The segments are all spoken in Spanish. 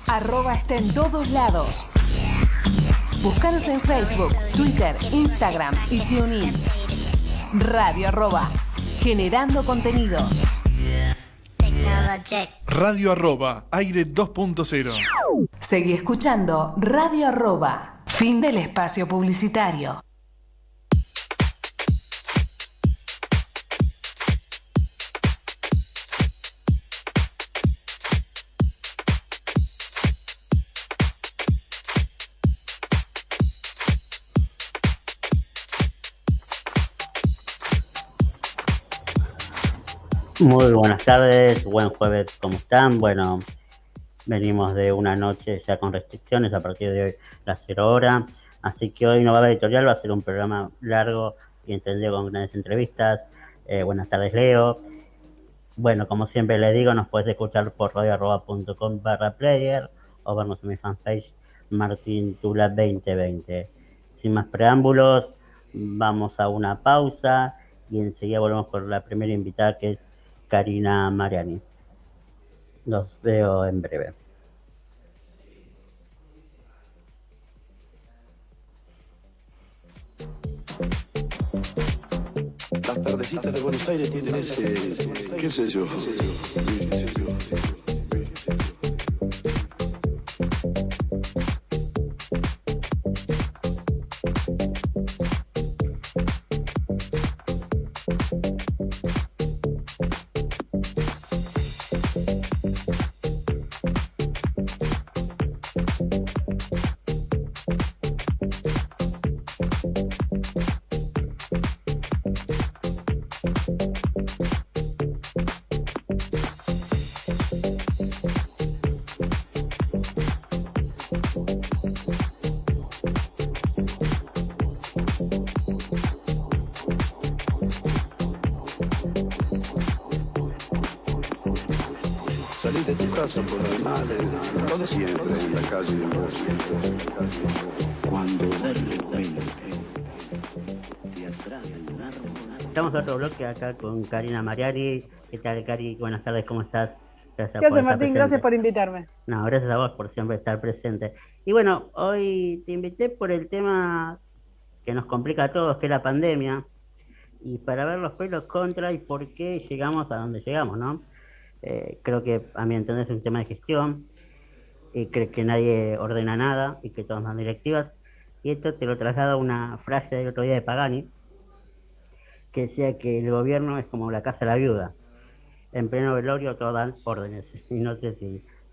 Arroba está en todos lados. Búscanos en Facebook, Twitter, Instagram y TuneIn. Radio Arroba, generando contenidos. Radio Arroba, aire 2.0. Seguí escuchando Radio Arroba. Fin del espacio publicitario. Muy buenas tardes, buen jueves, ¿cómo están? Bueno, venimos de una noche ya con restricciones a partir de hoy, las 0 horas, así que hoy no va a haber editorial, va a ser un programa largo y entendido con grandes entrevistas. Buenas tardes, Leo. Bueno, como siempre les digo, nos puedes escuchar por radioarroba.com/player o vernos en mi fanpage Martín Tula 2020. Sin más preámbulos, vamos a una pausa y enseguida volvemos con la primera invitada, que es Karina Mariani. Los veo en breve. Las tardecitas de Buenos Aires tienen ese, qué sé yo. Salís de tu casa por animales, lo de siempre en la calle de vos. Cuando de repente te atrae un árbol. Estamos en otro bloque acá con Karina Mariani. ¿Qué tal, Cari? Buenas tardes, ¿cómo estás? Gracias ¿Qué por haces, estar Martín? presente. Gracias por invitarme. No, gracias a vos por siempre estar presente. Y bueno, hoy te invité por el tema que nos complica a todos, que es la pandemia, y para ver los pros y los contras y por qué llegamos a donde llegamos, ¿no? Creo que a mi entender es un tema de gestión, y creo que nadie ordena nada y que todos dan directivas, y esto te lo traslada una frase del otro día de Pagani, que decía que el gobierno es como la casa de la viuda, en pleno velorio todos dan órdenes, y no sé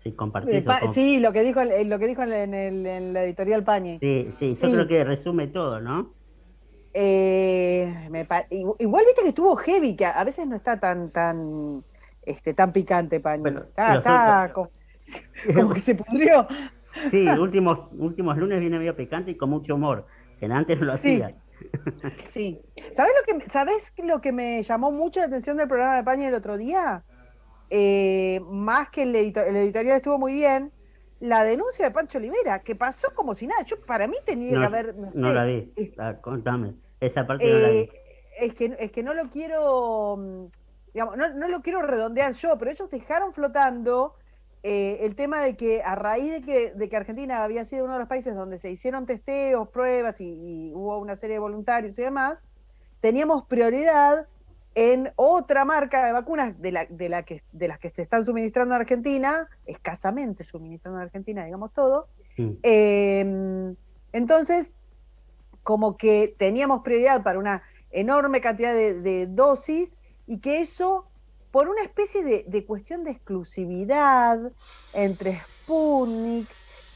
si compartís o cómo. Sí, lo que dijo en la editorial Pañi. Sí, yo Sí. creo que resume todo, ¿no? Igual viste que estuvo heavy, que a veces no está tan picante, Pañi. Bueno, Está como que se pudrió. Sí, últimos lunes viene medio picante y con mucho humor, que antes no lo Sí. hacía. Sí. ¿Sabés lo que me llamó mucho la atención del programa de Pañi el otro día? Más que el editorial estuvo muy bien, la denuncia de Pancho Olivera, que pasó como si nada. Para mí tenía que haber, No la vi, contame, esa parte no la vi. Es que no lo quiero, digamos, no lo quiero redondear yo, pero ellos dejaron flotando el tema de que a raíz de que Argentina había sido uno de los países donde se hicieron testeos, pruebas y hubo una serie de voluntarios y demás, teníamos prioridad en otra marca de vacunas de las que se están suministrando en Argentina, escasamente suministrando en Argentina, digamos todo. Entonces, como que teníamos prioridad para una enorme cantidad de dosis y que eso, por una especie de cuestión de exclusividad entre Sputnik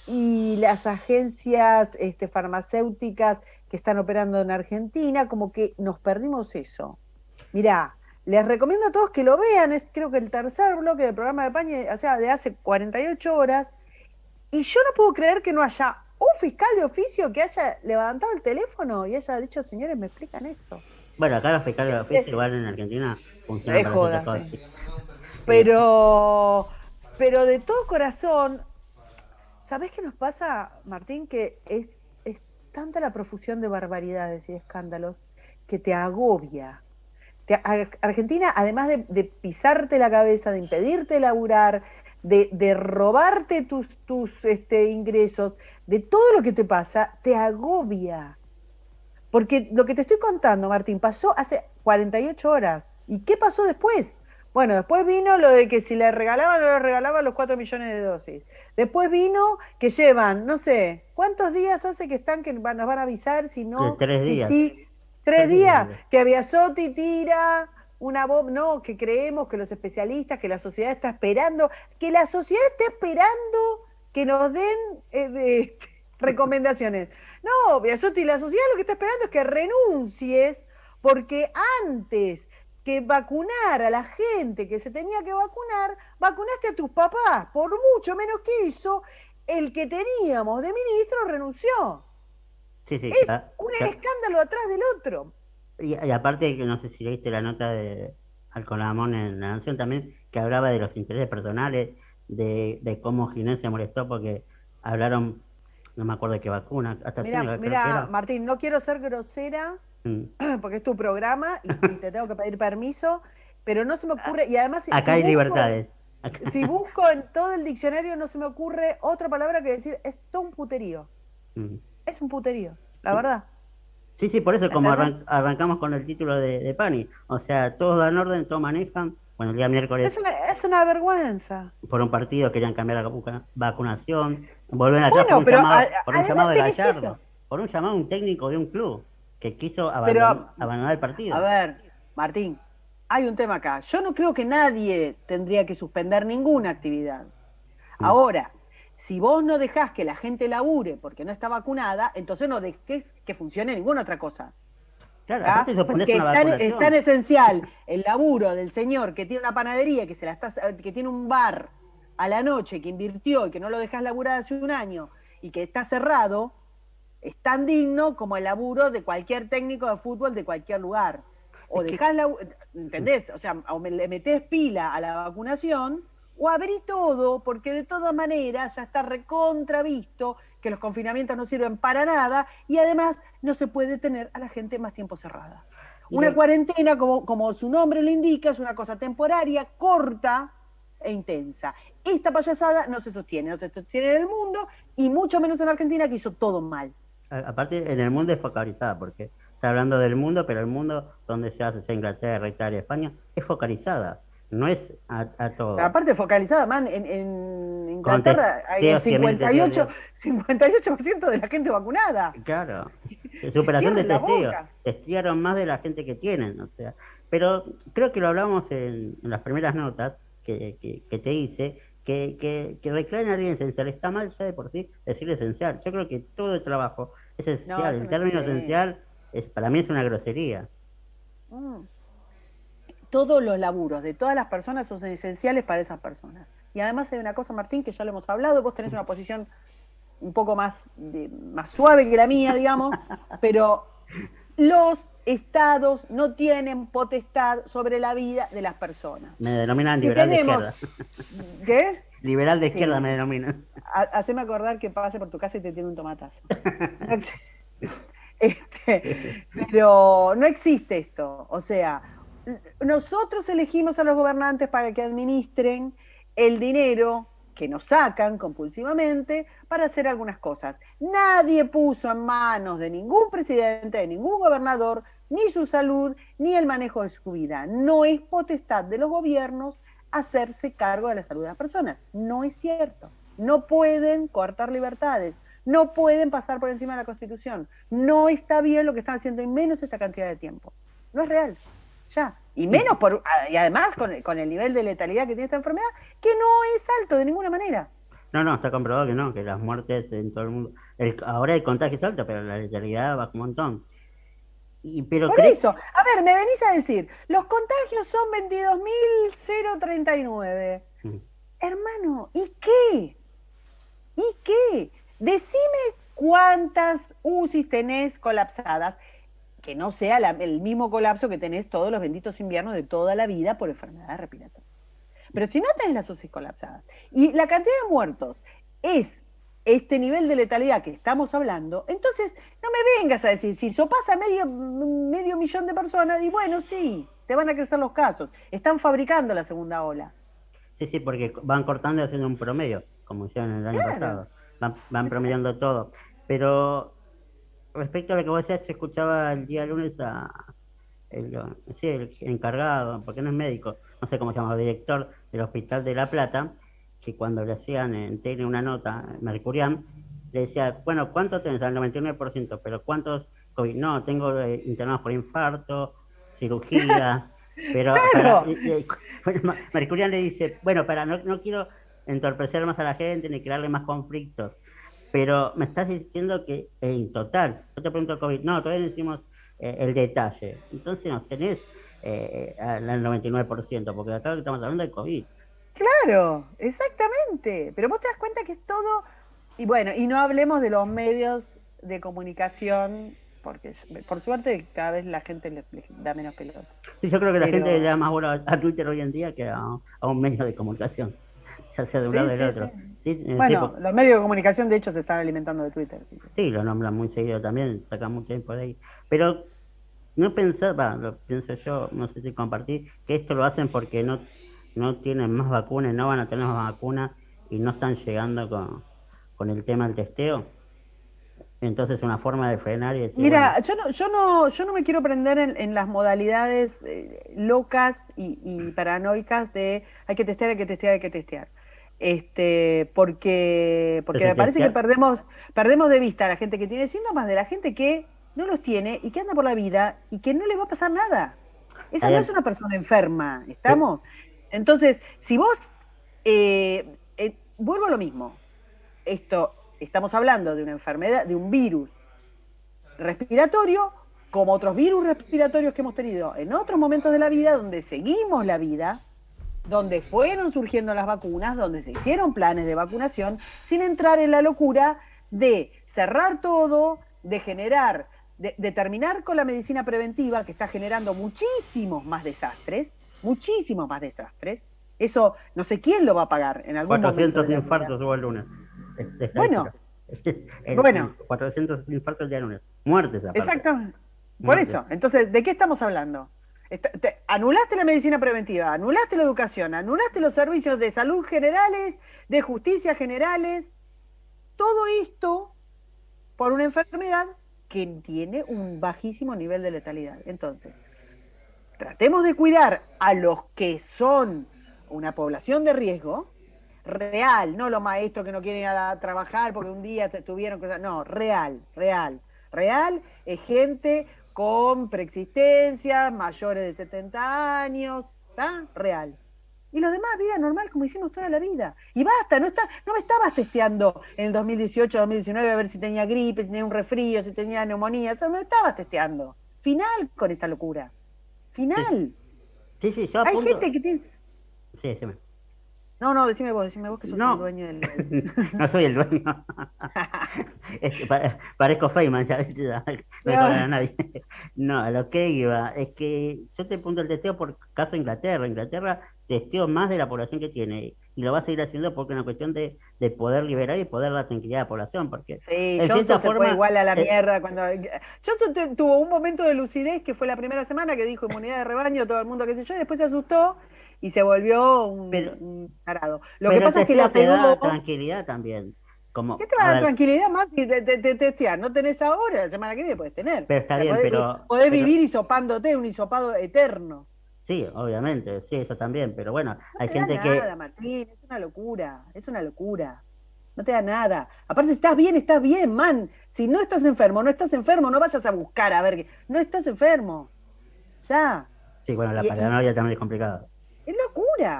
y las agencias farmacéuticas que están operando en Argentina, como que nos perdimos eso. Mirá, les recomiendo a todos que lo vean, es creo que el tercer bloque del programa de Pañi, o sea, de hace 48 horas, y yo no puedo creer que no haya un fiscal de oficio que haya levantado el teléfono y haya dicho, señores, me explican esto. Bueno, acá los fiscales de oficio igual en Argentina funcionan para joda, otras cosas. sí. Pero de todo corazón, ¿sabés qué nos pasa, Martín? Que es tanta la profusión de barbaridades y de escándalos que te agobia. Argentina, además de pisarte la cabeza, de impedirte laburar, de robarte tus ingresos, de todo lo que te pasa, te agobia. Porque lo que te estoy contando, Martín, pasó hace 48 horas. ¿Y qué pasó después? Bueno, después vino lo de que si le regalaban o no le regalaban los 4 millones de dosis. Después vino que llevan, no sé, ¿cuántos días hace que están que nos van a avisar si no? 3 días. Sí, 3 días, que Biasotti tira una bomba, no, que creemos que los especialistas, que la sociedad está esperando, que la sociedad está esperando que nos den recomendaciones. No, Biasotti, la sociedad lo que está esperando es que renuncies, porque antes que vacunar a la gente que se tenía que vacunar, vacunaste a tus papás. Por mucho menos que eso, el que teníamos de ministro renunció. Sí, sí, Es un escándalo atrás del otro. Y aparte, que no sé si leíste la nota de Alcolamón en La Nación también, que hablaba de los intereses personales, de cómo Ginés se molestó porque hablaron, no me acuerdo de qué vacuna, hasta Mira, Martín, no quiero ser grosera, porque es tu programa y te tengo que pedir permiso, pero no se me ocurre, y además... Acá hay libertades. Si busco en todo el diccionario no se me ocurre otra palabra que decir, es todo un puterío. Es un puterío, la verdad. Sí, sí, por eso como arrancamos con el título de Pani. O sea, todos dan orden, todos manejan. Bueno, el día miércoles... Es una vergüenza. Por un partido querían cambiar la vacunación. Volver atrás Bueno, por un llamado de Gallardo. Eso. Por un llamado a un técnico de un club que quiso abandonar el partido. A ver, Martín, hay un tema acá. Yo no creo que nadie tendría que suspender ninguna actividad. Ahora, si vos no dejás que la gente labure porque no está vacunada, entonces no dejes que funcione ninguna otra cosa. Claro, aparte porque es tan esencial el laburo del señor que tiene una panadería, que tiene un bar a la noche, que invirtió y que no lo dejás laburar hace un año y que está cerrado, es tan digno como el laburo de cualquier técnico de fútbol de cualquier lugar. O dejás ¿entendés? O sea, o le metés pila a la vacunación, o abrí todo, porque de todas maneras ya está recontravisto que los confinamientos no sirven para nada y además no se puede tener a la gente más tiempo cerrada. Una cuarentena, como su nombre lo indica, es una cosa temporaria, corta e intensa. Esta payasada no se sostiene en el mundo y mucho menos en Argentina, que hizo todo mal. Aparte, en el mundo es focalizada, porque está hablando del mundo, pero el mundo donde se hace, sea Inglaterra, Italia, España, es focalizada. No es a todo. Pero aparte focalizada, man, en Inglaterra hay el 58% de la gente vacunada. Claro. Superación de testeos. Testearon más de la gente que tienen, o sea. Pero creo que lo hablamos en las primeras notas que te hice, que reclamen a alguien esencial. Está mal ya de por sí decir esencial. Yo creo que todo el trabajo es esencial. No, el término esencial para mí es una grosería. Todos los laburos de todas las personas son esenciales para esas personas. Y además hay una cosa, Martín, que ya lo hemos hablado, vos tenés una posición un poco más suave que la mía, digamos, pero los estados no tienen potestad sobre la vida de las personas. Me denominan liberal de izquierda. ¿Qué? Liberal de izquierda me denominan. Haceme acordar que pase por tu casa y te tiene un tomatazo. Pero no existe esto, o sea... Nosotros elegimos a los gobernantes para que administren el dinero que nos sacan compulsivamente para hacer algunas cosas. Nadie puso en manos de ningún presidente, de ningún gobernador, ni su salud, ni el manejo de su vida. No es potestad de los gobiernos hacerse cargo de la salud de las personas. No es cierto. No pueden coartar libertades. No pueden pasar por encima de la Constitución. No está bien lo que están haciendo, y menos esta cantidad de tiempo. No es real. Ya, y menos y además con el nivel de letalidad que tiene esta enfermedad, que no es alto de ninguna manera. No, está comprobado que no, que las muertes en todo el mundo, ahora el contagio es alto, pero la letalidad baja un montón. Por eso, a ver, me venís a decir, los contagios son 22.039. Hermano, ¿y qué? Decime cuántas UCIs tenés colapsadas, que no sea el mismo colapso que tenés todos los benditos inviernos de toda la vida por enfermedades respiratorias. Pero si no tenés las UCI colapsadas y la cantidad de muertos es este nivel de letalidad que estamos hablando, entonces no me vengas a decir, si sopasa medio millón de personas, y bueno, sí, te van a crecer los casos. Están fabricando la segunda ola. Sí, porque van cortando y haciendo un promedio, como hicieron el año pasado. Van promediando todo. Pero respecto a lo que vos decías, yo escuchaba el día lunes el encargado, porque no es médico, no sé cómo se llama, el director del Hospital de La Plata, que cuando le hacían en tele una nota, Mercurian, le decía, bueno, ¿cuánto tenés? Al 99%, pero ¿cuántos COVID? No, tengo internados por infarto, cirugía, pero ¡Claro! Mercurian le dice, bueno, no quiero entorpecer más a la gente ni crearle más conflictos, pero me estás diciendo que en total, yo te pregunto COVID, no, todavía no hicimos el detalle, entonces nos tenés al 99%, porque acá estamos hablando de COVID. Claro, exactamente. Pero vos te das cuenta que es todo, y bueno, y no hablemos de los medios de comunicación, porque por suerte cada vez la gente les da menos pelota. Sí, yo creo que la Pero- gente le da más bola a Twitter hoy en día que a un medio de comunicación, ya sea de un lado o del otro. Sí, Bueno, los medios de comunicación de hecho se están alimentando de Twitter. sí, lo nombran muy seguido también, sacan mucho tiempo de ahí. Pero no pensaba, lo pienso yo, no sé si compartí, que esto lo hacen porque no tienen más vacunas, no van a tener más vacunas y no están llegando con el tema del testeo. Entonces una forma de frenar y decir, Mira, yo no me quiero prender en las modalidades locas y paranoicas de hay que testear, hay que testear, hay que testear. Porque Pero me si parece que testear- perdemos de vista a la gente que tiene síntomas de la gente que no los tiene y que anda por la vida y que no le va a pasar nada. Esa no Hay- es una persona enferma, ¿estamos? Entonces, si vos, vuelvo a lo mismo, estamos hablando de una enfermedad, de un virus respiratorio, como otros virus respiratorios que hemos tenido en otros momentos de la vida, donde seguimos la vida, donde fueron surgiendo las vacunas, donde se hicieron planes de vacunación, sin entrar en la locura de cerrar todo, de generar, de terminar con la medicina preventiva, que está generando muchísimos más desastres. Eso no sé quién lo va a pagar en algún momento 400 de la vida. infartos hubo el lunes. Bueno, Estadística. bueno. 400 infartos el día lunes. Muertes aparte. Exactamente. Por Muertes. eso, entonces, ¿de qué estamos hablando? Anulaste la medicina preventiva, anulaste la educación, anulaste los servicios de salud generales, de justicia generales, todo esto por una enfermedad que tiene un bajísimo nivel de letalidad. Entonces, tratemos de cuidar a los que son una población de riesgo, real, no los maestros que no quieren ir a trabajar porque un día tuvieron cosas, no, real es gente con preexistencia, mayores de 70 años, ¿está? Real. Y los demás, vida normal, como hicimos toda la vida. Y basta, no me estabas testeando en el 2018, 2019 a ver si tenía gripe, si tenía un resfrío, si tenía neumonía, no me estabas testeando. Final con esta locura. Final. Sí, yo Hay apunto... gente que tiene... Sí, decime. No, decime vos que sos No. el dueño del... No soy el dueño. Parezco Feynman, ya no me cobran a nadie. No, a lo que iba es que yo te apunto el testeo por caso Inglaterra. Inglaterra testeó más de la población que tiene y lo va a seguir haciendo porque es una cuestión de poder liberar y poder dar tranquilidad a la población. Porque Sí, en Johnson cierta se forma, fue igual a la mierda cuando... Johnson tuvo un momento de lucidez que fue la primera semana que dijo inmunidad de rebaño, todo el mundo qué sé yo, y después se asustó y se volvió un tarado. Lo que pero pasa el es que la testeo te da pegó... tranquilidad también. Como, ¿Qué te va a a dar ver, tranquilidad más si te testear? No tenés ahora, la semana que viene puedes tener. Pero está bien, podés pero- vivir hisopándote, un hisopado eterno. Sí, obviamente, sí, eso también, pero bueno, No hay te gente da que... nada, Martín, es una locura. No te da nada. Aparte, si estás bien, man. Si no estás enfermo, no vayas a buscar a ver. No estás enfermo. Ya. Sí, bueno, la Y- paranoia también es complicada.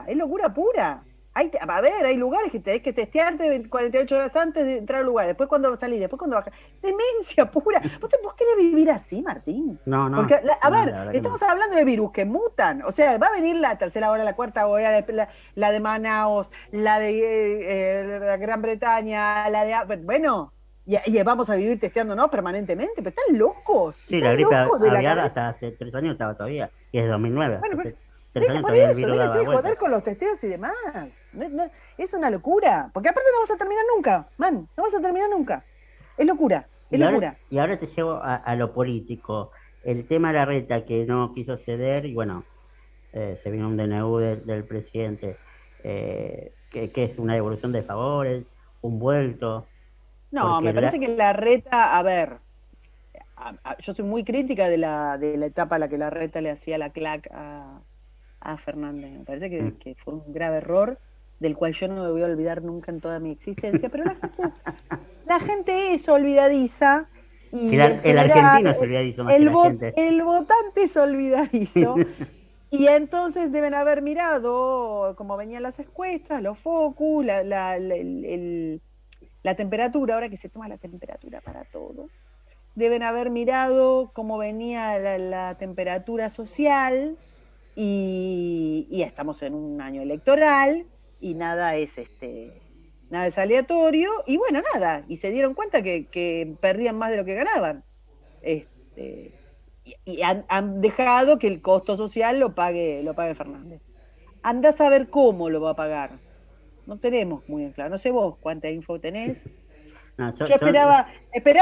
Es locura pura. Hay lugares que tenés que testearte 48 horas antes de entrar al lugar, después cuando salís, después cuando bajás. Demencia pura. ¿Vos querés vivir así, Martín? No, Porque, no, la verdad que estamos no. hablando hablando de virus que mutan. O sea, va a venir la tercera ola, la cuarta ola, la de Manaus, la de la Gran Bretaña, la de... Bueno, y vamos a vivir testeándonos permanentemente, pero están locos. Sí, Están la gripe locos de la aviar cabeza. hasta hace 3 años estaba todavía, y es de 2009. Bueno, entonces, 3 Deja años por todavía el eso, virus déjense daba de joder vueltas. con los testeos y demás. Es una locura. Porque aparte no vas a terminar nunca, man. No vas a terminar nunca. Es locura, es locura. Y ahora te llevo a lo político. El tema de la reta que no quiso ceder y bueno, se vino un DNU del presidente, que es una devolución de favores, un vuelto, No, porque me parece que la reta, a ver, yo soy muy crítica de la etapa a la que la reta le hacía la clac a Fernández. Me parece que fue un grave error del cual yo no me voy a olvidar nunca en toda mi existencia, pero la gente es olvidadiza y en el general argentino se olvidadizo más que la gente. el votante es olvidadizo y entonces deben haber mirado cómo venían las encuestas, los focus, la temperatura, ahora que se toma la temperatura para todo. Deben haber mirado cómo venía la temperatura social y estamos en un año electoral y nada es aleatorio y bueno, nada, y se dieron cuenta que perdían más de lo que ganaban. Este, y han dejado que el costo social lo pague Fernández. Andá a saber cómo lo va a pagar. No tenemos muy en claro. No sé vos cuánta info tenés. No, Yo esperaba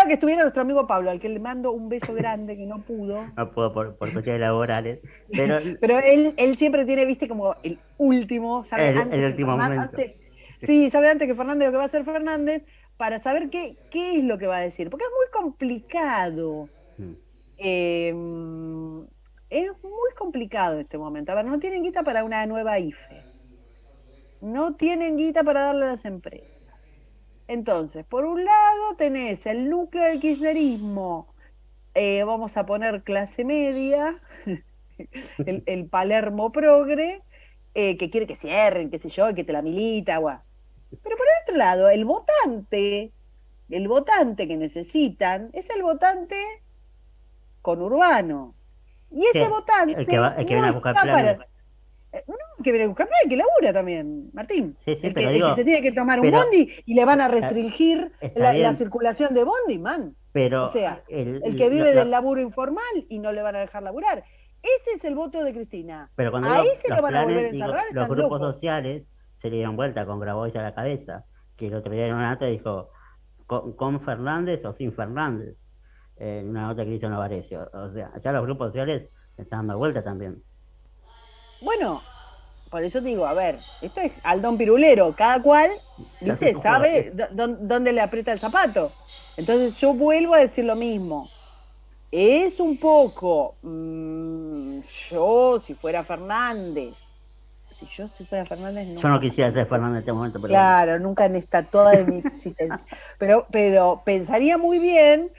que estuviera nuestro amigo Pablo, al que le mando un beso grande, que no pudo. no puedo por cuestiones laborales, pero Pero él siempre tiene, viste, como el último, sabe antes el que último momento. sí, sabe antes que Fernández lo que va a hacer Fernández, para saber qué es lo que va a decir. Porque es muy complicado. Mm. Es muy complicado en este momento. A ver, no tienen guita para una nueva IFE. No tienen guita para darle a las empresas. Entonces, por un lado tenés el núcleo del kirchnerismo, vamos a poner clase media, el Palermo progre, que quiere que cierren, qué sé yo, y que te la milita, guau. Pero por el otro lado, el votante que necesitan es el votante conurbano. Y Sí, ese votante el que no viene a buscar está planes. para... No, que viene a buscar plata, que labura también, Martín. Sí, sí, El pero que, el que digo, se tiene que tomar un pero bondi y le van a está, restringir está la bien, circulación de bondi, man. O pero sea, el que vive del lo, laburo informal y no le van a dejar laburar. Ese es el voto de Cristina. pero cuando A digo ese los lo van a volver a planes, digo, encerrar, los están grupos locos. sociales se le dieron vuelta con Grabois a la cabeza, que el otro día en una nota dijo, con Fernández o sin Fernández, en una nota que hizo Novarecio. O sea, ya los grupos sociales se están dando vuelta también. Bueno, por eso digo, a ver, esto es Aldón Pirulero, cada cual, Se hace viste, su juego. sabe dónde le aprieta el zapato. Entonces yo vuelvo a decir lo mismo. Es un poco, yo si fuera Fernández, no Yo no quisiera ser Fernández en este momento, pero bueno. claro, nunca en esta toda de mi existencia, pero pensaría muy bien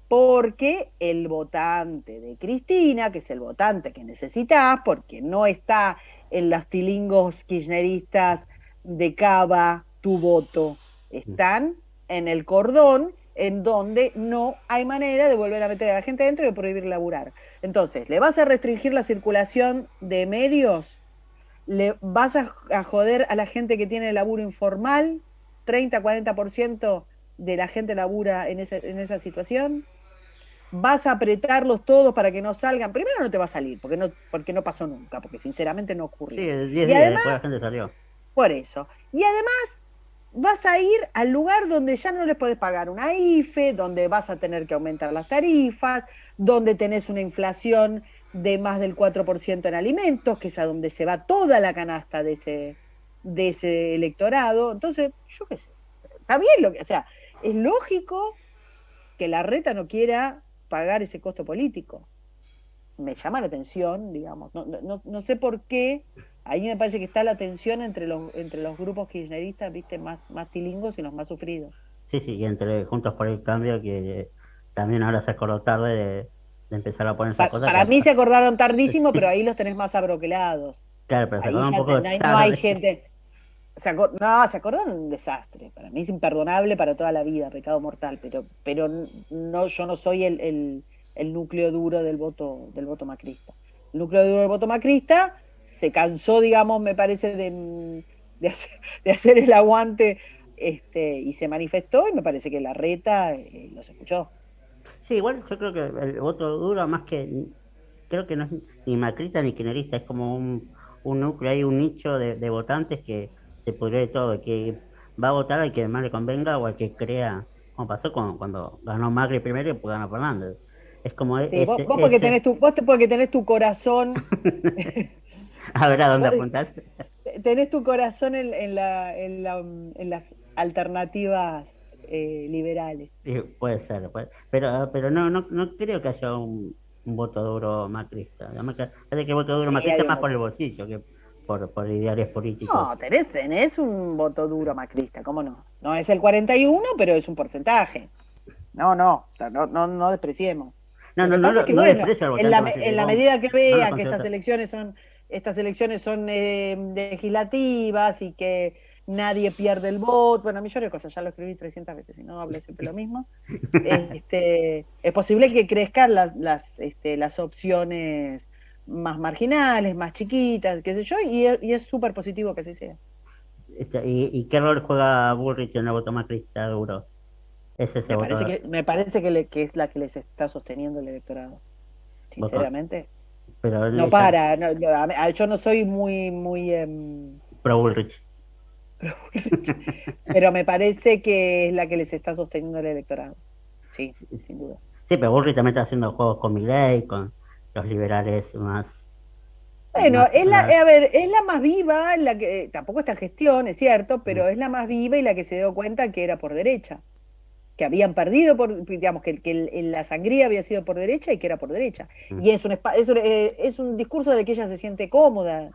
porque el votante de Cristina, que es el votante que necesitas, porque no está en las tilingos kirchneristas de Cava tu voto, están en el cordón en donde no hay manera de volver a meter a la gente dentro y de prohibir laburar. Entonces, ¿le vas a restringir la circulación de medios? ¿Le vas a joder a la gente que tiene laburo informal? 30-40% de la gente labura en esa situación. ¿Vas a apretarlos todos para que no salgan? Primero no te va a salir, porque no pasó nunca, porque sinceramente no Sí, ocurrió. 10 Y días además, después la gente salió. por eso. Y además vas a ir al lugar donde ya no les podés pagar una IFE, donde vas a tener que aumentar las tarifas, donde tenés una inflación de más del 4% en alimentos, que es a donde se va toda la canasta de ese electorado. Entonces, yo qué sé, está bien o sea, es lógico que la reta no quiera pagar ese costo político. Me llama la atención, digamos, no sé por qué. Ahí me parece que está la tensión entre los grupos kirchneristas, viste, más tilingos y los más sufridos. Sí, sí, y entre Juntos por el Cambio, que también ahora se acordó tarde de empezar a poner esas cosas. Para mí se acordaron tardísimo, pero ahí los tenés más abroquelados. Claro, pero se Ahí acordó un ya poco no hay tarde. gente. Se acordaron un desastre. Para mí es imperdonable para toda la vida, pecado mortal, pero no, yo no soy el núcleo duro del voto macrista. El núcleo duro del voto macrista se cansó, digamos, me parece, de hacer el aguante y se manifestó, y me parece que la reta los escuchó. Sí, igual yo creo que el voto duro, más que, creo que no es ni macrista ni kirchnerista, es como un núcleo, hay un nicho de votantes que se pudrió de todo, que va a votar al que más le convenga o al que crea, como pasó cuando ganó Macri primero y después ganó Fernández. Es como Sí, vos porque ese. tenés porque tenés tu corazón, A ver, ¿a dónde vos apuntás? tenés tu corazón en las alternativas liberales. Sí, puede ser, pero no creo que haya un voto duro macrista. Además que, parece que el voto duro Sí, macrista hay es un más por voto. el bolsillo que por ideales políticos. No, tenés un voto duro macrista, ¿cómo no? No es el 41, pero es un porcentaje. No, o sea, no despreciemos. No, Lo no, que no, pasa es que, no bueno, desprecio al votante macrista, en la digo, medida que no lo vean que considero tal. estas elecciones son legislativas y que nadie pierde el voto, bueno, millones de cosas, ya lo escribí 300 veces y no hablo siempre lo mismo, es posible que crezcan las opciones más marginales, más chiquitas, qué sé yo, y es súper positivo que así sea. ¿Y qué rol juega Bullrich en el voto macrista duro? Es ese voto, Que es la que les está sosteniendo el electorado, voto, sinceramente. pero No para, yo no soy muy pro Bullrich. pero me parece que es la que les está sosteniendo el electorado. Sí, sin duda. Sí, pero Bullrich también está haciendo juegos con Milei, con los liberales más, Bueno, más. a ver, es la más viva, la que tampoco está en gestión, es cierto, Mm, pero es la más viva y la que se dio cuenta que era por derecha, que habían perdido digamos, la sangría había sido por derecha y que era por derecha. mm. Y es un discurso del que ella se siente cómoda,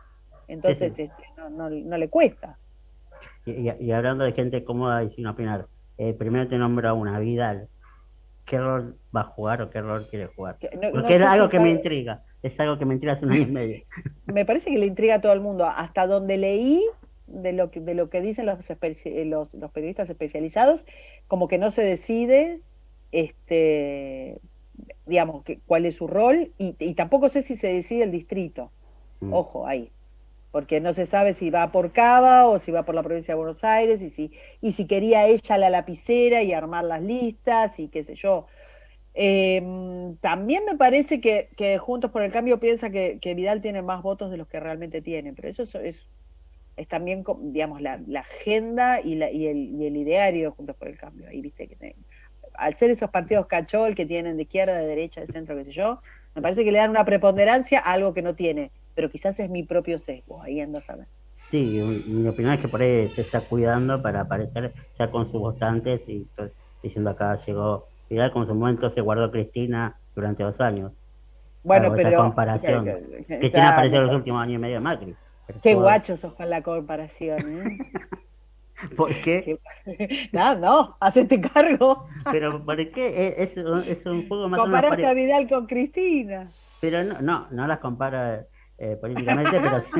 Sí, entonces sí. no le cuesta. Y hablando de gente cómoda y sin opinar, primero te nombro a una Vidal. ¿Qué rol va a jugar o qué rol quiere jugar? No Porque es sé si algo que me sabe, intriga. Es algo que me intriga hace un año y medio. me parece que le intriga a todo el mundo. Hasta donde leí de lo que dicen los periodistas especializados, como que no se decide, digamos, cuál es su rol, y tampoco sé si se decide el distrito. Mm. Ojo, ahí. Porque no se sabe si va por Cava o si va por la provincia de Buenos Aires, y si quería ella la lapicera y armar las listas, y qué sé yo. También me parece que Juntos por el Cambio piensa que Vidal tiene más votos de los que realmente tiene, pero eso es también, digamos, la agenda y el ideario de Juntos por el Cambio. Ahí viste al ser esos partidos cachol que tienen de izquierda, de derecha, de centro, qué sé yo, me parece que le dan una preponderancia a algo que no tiene, pero quizás es mi propio sesgo, ahí andas a ver. Sí, mi opinión es que por ahí se está cuidando para aparecer ya con sus votantes y diciendo acá llegó Vidal, como en su momento se guardó Cristina durante 2 años. Bueno, Hago esa pero comparación. Cristina está apareció en los mucho. últimos años y medio de Macri. Pero Qué estuvo- guachos sos con la comparación, ¿eh? ¿Por qué? Qué- Nada, no, hacete cargo. Pero ¿por qué? Es un juego más o menos Comparaste a parecido. Vidal con Cristina. Pero no las comparo políticamente, pero sí.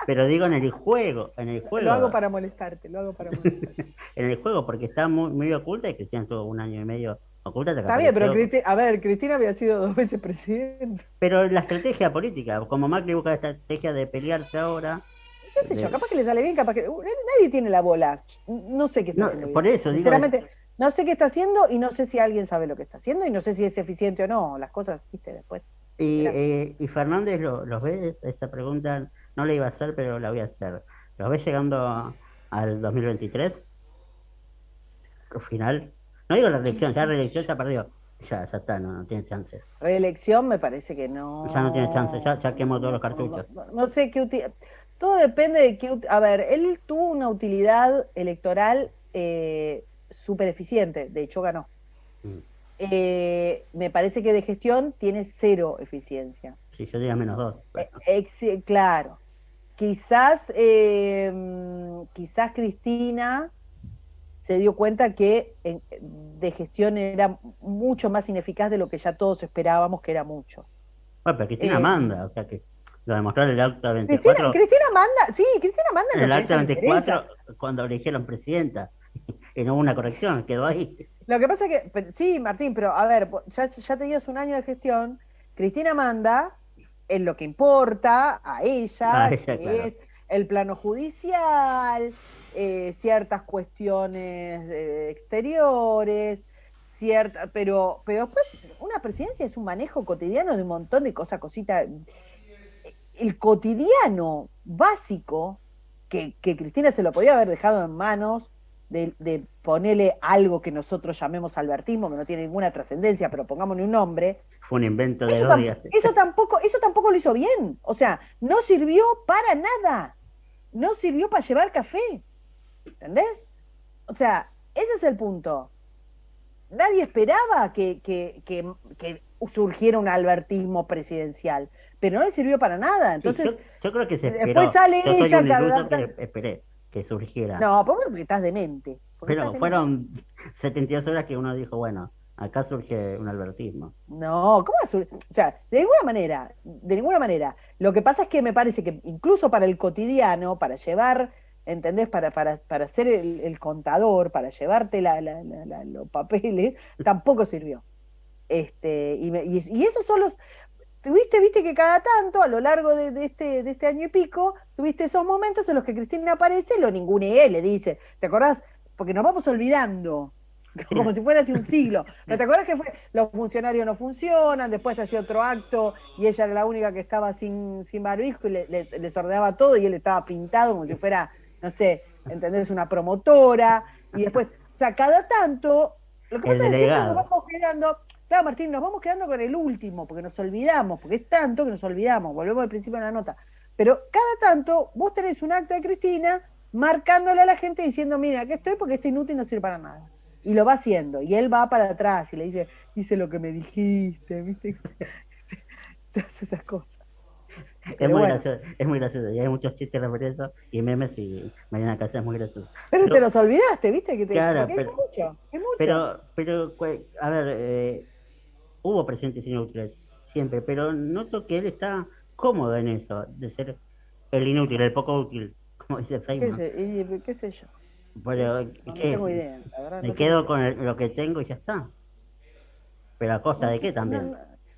Pero digo Lo hago para molestarte, lo hago para molestarte. en el juego, porque está muy oculta y Cristian estuvo un año y medio oculta hasta que Está bien, pero apareció. A ver, Cristina había sido 2 veces presidenta. Pero la estrategia política, como Macri busca la estrategia de pelearse ahora, ¿Qué sé yo? Capaz que le sale bien, capaz que. Nadie tiene la bola. No sé qué está no, haciendo por Vidal. eso digo, Sinceramente, no sé qué está haciendo y no sé si alguien sabe lo que está haciendo y no sé si es eficiente o no. Las cosas, viste, después. Verá. y Fernández los ves, esa pregunta no la iba a hacer, pero la voy a hacer. ¿Los ves llegando al 2023? Final. No digo la reelección, ya la reelección ya perdió. Ya está, no tiene chance. Reelección me parece que Ya no tiene chance, no. ya quemó todos los cartuchos. No sé qué utilidad. Todo depende de qué. A ver, él tuvo una utilidad electoral súper eficiente, de hecho ganó. Mm. Me parece que de gestión tiene cero eficiencia. Sí, yo diría -2. Claro. Quizás Cristina se dio cuenta que de gestión era mucho más ineficaz de lo que ya todos esperábamos que era mucho. Bueno, pero Cristina Eh, manda, o sea que lo demostró en el acta 24, Cristina manda en en el lo que a acta ella le interesa. 24 cuando eligieron presidenta, y no hubo una corrección, quedó ahí. Lo que pasa es que, sí, Martín, pero a ver, ya tenías un año de gestión, Cristina manda en lo que importa a Ah, ella, ella, que claro. es el plano judicial, ciertas cuestiones exteriores, pero después una presidencia es un manejo cotidiano de un montón de cositas. el cotidiano básico, que Cristina se lo podía haber dejado en manos de ponerle algo que nosotros llamemos albertismo, que no tiene ninguna trascendencia, pero pongámosle un nombre. Fue un invento de 2 días. Eso tampoco lo hizo bien. O sea, no sirvió para nada. No sirvió para llevar café. ¿Entendés? O sea, ese es el punto. Nadie esperaba que surgiera un albertismo presidencial, pero no le sirvió para nada. Entonces, Sí, yo creo que se esperó. después sale Yo soy ella un iluso cada... que esperé que surgiera. No, porque estás demente. Porque Pero estás demente. fueron 72 horas que uno dijo, bueno, acá surge un albertismo. No, ¿cómo va a surgir? O sea, de ninguna manera. Lo que pasa es que me parece que incluso para el cotidiano, para llevar, ¿entendés? Para ser el contador, para llevarte los papeles, tampoco sirvió. Y esos son los... Viste que cada tanto, a lo largo de este año y pico, tuviste esos momentos en los que Cristina aparece, lo ningunee, le dice, ¿te acordás? Porque nos vamos olvidando, como si fuera hace un siglo. ¿No te acordás que los funcionarios no funcionan, después hacía otro acto y ella era la única que estaba sin barbijo y les ordenaba todo y él estaba pintado como si fuera, no sé, ¿entendés? Una promotora. Y después, o sea, cada tanto, lo que pasa es que siempre nos vamos quedando... Claro, Martín, nos vamos quedando con el último, porque nos olvidamos, porque es tanto que nos olvidamos, volvemos al principio de la nota. Pero cada tanto vos tenés un acto de Cristina marcándole a la gente diciendo, mira, aquí estoy porque este inútil no sirve para nada. Y lo va haciendo, y él va para atrás y le dice, hice lo que me dijiste, ¿viste? Todas esas cosas. Es muy gracioso, y hay muchos chistes sobre eso, y memes, y Mariana Casa es muy gracioso. Pero te los olvidaste, ¿viste? Claro, porque es mucho. Pero, a ver, hubo presidentes inútiles, siempre, pero noto que él está cómodo en eso, de ser el inútil, el poco útil, como dice Feynman. ¿Qué sé yo? Pero, No tengo idea, la verdad. Me quedo con lo que tengo y ya está. Pero ¿a costa de qué también?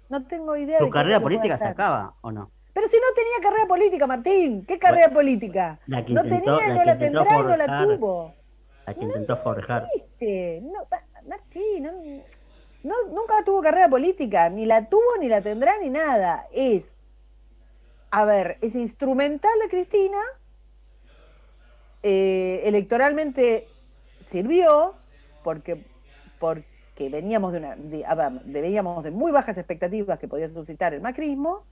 No tengo idea. ¿Tu carrera política se acaba o no? Pero si no tenía carrera política, Martín, ¿qué carrera política? La que No intentó, tenía, la no que la intentó tendrá y no forjar, la tuvo. la que intentó forjar. No existe. No, Martín, nunca tuvo carrera política, ni la tuvo, ni la tendrá, ni nada. Es instrumental de Cristina, electoralmente sirvió, porque veníamos veníamos de muy bajas expectativas que podía suscitar el macrismo,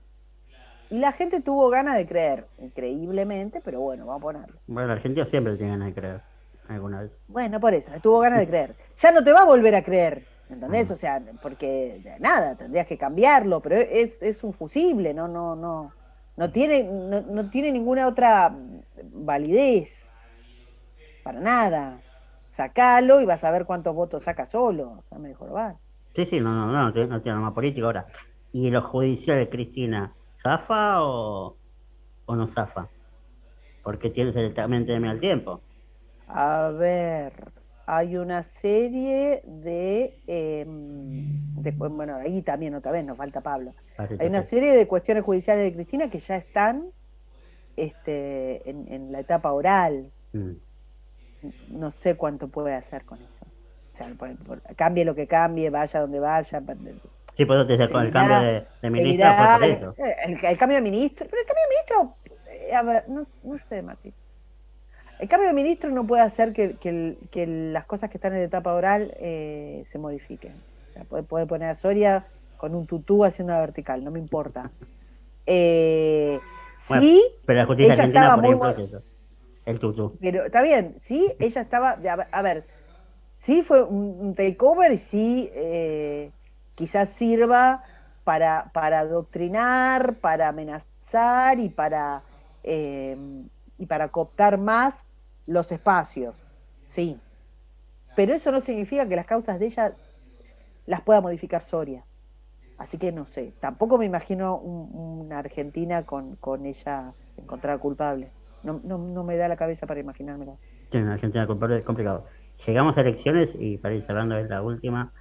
y la gente tuvo ganas de creer, increíblemente, pero bueno, vamos a ponerlo. Bueno, el argentino siempre tiene ganas de creer, alguna vez. Bueno, por eso, tuvo ganas de creer. Ya no te va a volver a creer, ¿entendés? O sea, porque nada, tendrías que cambiarlo, pero es un fusible, no tiene ninguna otra validez, para nada. Sacalo y vas a ver cuántos votos saca solo, no me dejó robar. Sí, no tiene nada más político ahora. ¿Y lo judicial de Cristina, zafa o no zafa? Porque también tiene al tiempo. A ver, hay una serie bueno, ahí también otra vez nos falta Pablo. Hay una serie de cuestiones judiciales de Cristina que ya están en la etapa oral. No sé cuánto puede hacer con eso. O sea, cambie lo que cambie, vaya donde vaya. Sí, por eso te decía, con el cambio de ministra fue por eso. El cambio de ministro, pero el cambio de ministro, a ver, no sé, Martín. El cambio de ministro no puede hacer que las cosas que están en la etapa oral se modifiquen. O sea, puede poner a Soria con un tutú haciendo una vertical, no me importa. Bueno, sí, pero la justicia ella argentina estaba por muy eso. El tutú. Pero está bien, sí, ella estaba, a ver, sí fue un takeover y sí quizás sirva para adoctrinar, para amenazar y para cooptar más los espacios, sí. Pero eso no significa que las causas de ella las pueda modificar Soria. Así que no sé, tampoco me imagino una Argentina con ella encontrada culpable. No me da la cabeza para imaginármelo. Sí, en Argentina culpable es complicado. Llegamos a elecciones, y para ir cerrando es la última,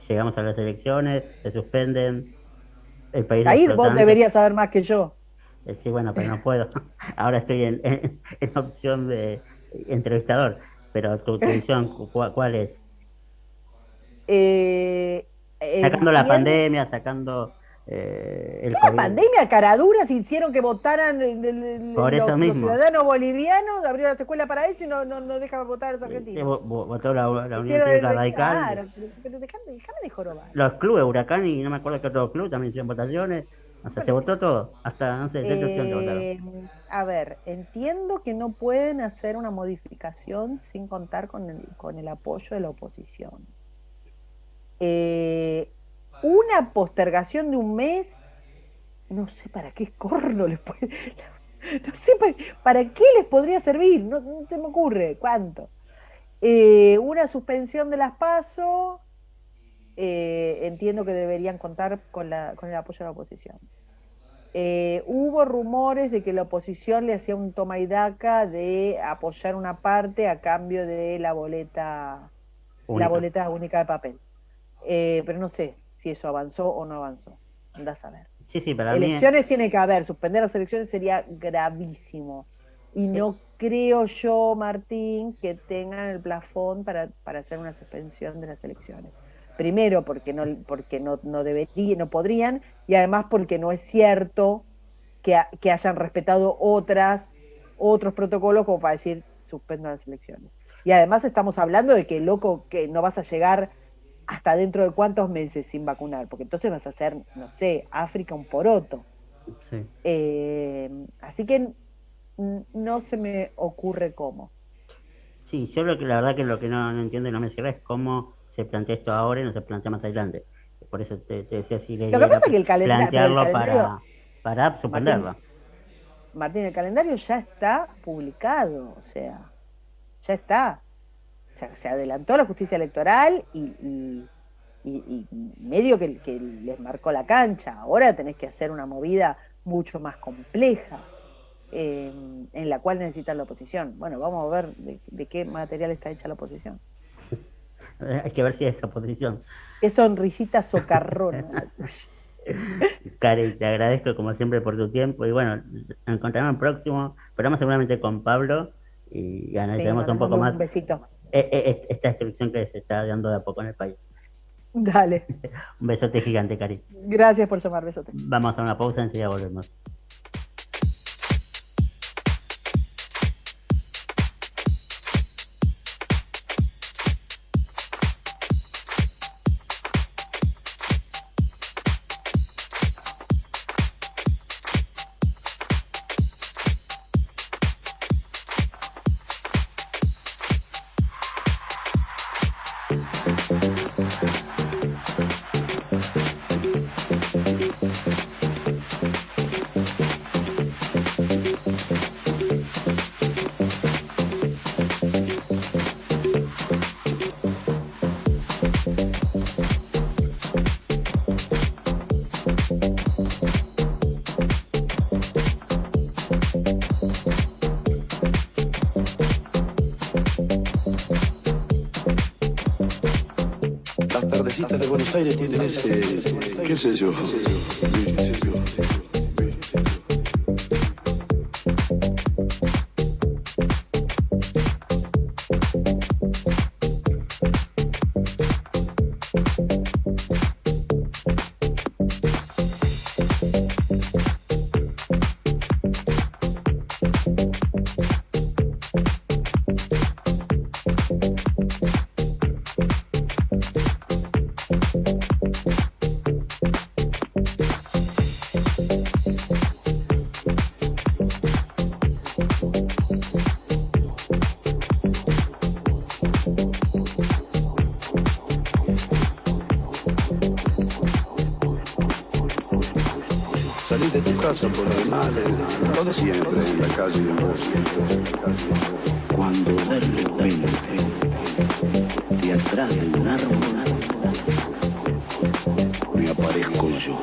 llegamos a las elecciones, se suspenden, el país Ahí explotante. vos deberías saber más que yo. Sí, bueno, pero no puedo. Ahora estoy en opción de entrevistador, pero tu visión, ¿cuál es? Sacando la pandemia, sacando La pandemia, caraduras hicieron que votaran Por eso los mismo. ciudadanos bolivianos, abrieron las escuelas para eso y no dejaban votar a los argentinos. Votó la Unión Hicieron Cívica el- Radical. Claro, pero déjame de jorobar. Los clubes, Huracán y no me acuerdo qué otro club también hicieron votaciones. O sea, se votó todo. Hasta, no sé, dentro de votaron. A ver, entiendo que no pueden hacer una modificación sin contar con el apoyo de la oposición. Una postergación de un mes, no sé para qué corno les puede, no sé para qué les podría servir, no se me ocurre cuánto. Una suspensión de las PASO, entiendo que deberían contar con el apoyo de la oposición. Hubo rumores de que la oposición le hacía un toma y daca de apoyar una parte a cambio de la boleta única de papel. Pero no sé si eso avanzó o no avanzó. Andás a ver. Sí, para Elecciones tiene que haber, suspender las elecciones sería gravísimo. Y no creo yo, Martín, que tengan el plafón para hacer una suspensión de las elecciones. Primero, porque no deberían, no podrían, y además porque no es cierto que hayan respetado otros protocolos como para decir suspendan las elecciones. Y además estamos hablando de que, loco, que no vas a llegar hasta dentro de cuántos meses sin vacunar, porque entonces vas a hacer, no sé, África un poroto. Sí. Así que no se me ocurre cómo. Sí, yo la verdad que lo que no entiendo y no me cierra es cómo se plantea esto ahora y no se plantea más adelante. Por eso te decía si Lo que pasa es que el plantearlo calendario para suspenderlo. Martín, el calendario ya está publicado, o sea, ya está. O sea, se adelantó la justicia electoral y medio que les marcó la cancha. Ahora tenés que hacer una movida mucho más compleja, en la cual necesitan la oposición. Bueno, vamos a ver de qué material está hecha la oposición. Hay que ver si es oposición. Qué sonrisita socarrona. Cari, te agradezco como siempre por tu tiempo y bueno, nos encontraremos en el próximo programa seguramente con Pablo y analizaremos un poco más Un besito. esta destrucción que se está dando de a poco en el país. Dale. Un besote gigante, Cari. Gracias por llamar, besote. Vamos a una pausa, enseguida volvemos. Las tardecitas de Buenos Aires tienen ese, qué sé yo. Salí de tu casa por el mal, lo de siempre en la calle de vos. Cuando de repente, de atrás de un árbol, me aparezco yo.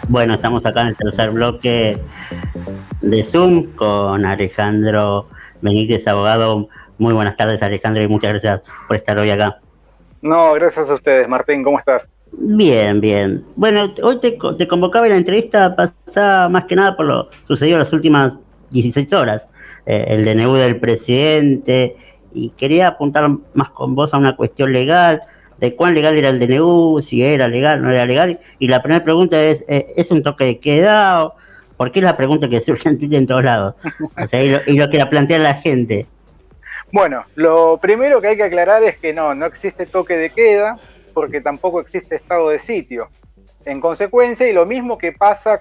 Bueno, estamos acá en el tercer bloque de Zoom con Alejandro Benítez, abogado. Muy buenas tardes, Alejandro, y muchas gracias por estar hoy acá. No, gracias a ustedes, Martín, ¿cómo estás? Bien, bien. Bueno, hoy te convocaba en la entrevista pasada más que nada por lo sucedido en las últimas 16 horas, el DNU del presidente, y quería apuntar más con vos a una cuestión legal, de cuán legal era el DNU, si era legal, no era legal, y la primera pregunta ¿es un toque de queda? Porque es la pregunta que surge en Twitter en todos lados, o sea, y lo que la plantea la gente. Bueno, lo primero que hay que aclarar es que no existe toque de queda, porque tampoco existe estado de sitio. En consecuencia, y lo mismo que pasó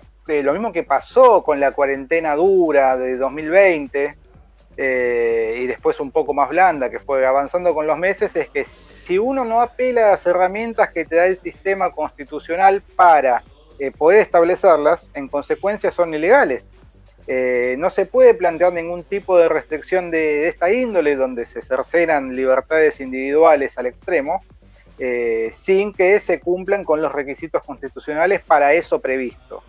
con la cuarentena dura de 2020, y después un poco más blanda, que fue avanzando con los meses, es que si uno no apela a las herramientas que te da el sistema constitucional para poder establecerlas, en consecuencia son ilegales. No se puede plantear ningún tipo de restricción de esta índole, donde se cercenan libertades individuales al extremo, sin que se cumplan con los requisitos constitucionales para eso previsto.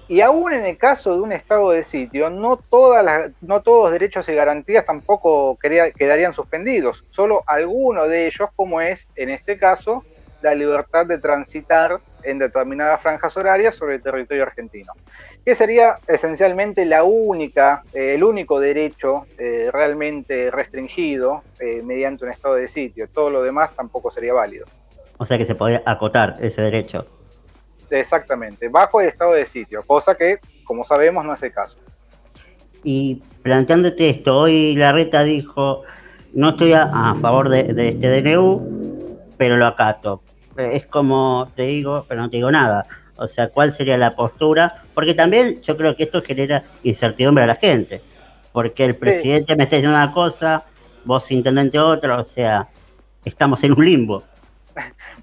Y aún en el caso de un estado de sitio, no todos los derechos y garantías tampoco quedarían suspendidos, solo algunos de ellos, como es, en este caso, la libertad de transitar en determinadas franjas horarias sobre el territorio argentino, que sería esencialmente el único derecho realmente restringido mediante un estado de sitio. Todo lo demás tampoco sería válido. O sea que se podría acotar ese derecho. Exactamente, bajo el estado de sitio, cosa que, como sabemos, no es el caso. Y planteándote esto, hoy Larreta dijo, no estoy a favor de este DNU, pero lo acato. Es como te digo, pero no te digo nada. O sea, ¿cuál sería la postura? Porque también yo creo que esto genera incertidumbre a la gente. Porque el presidente me está diciendo una cosa, vos intendente otra, o sea, estamos en un limbo.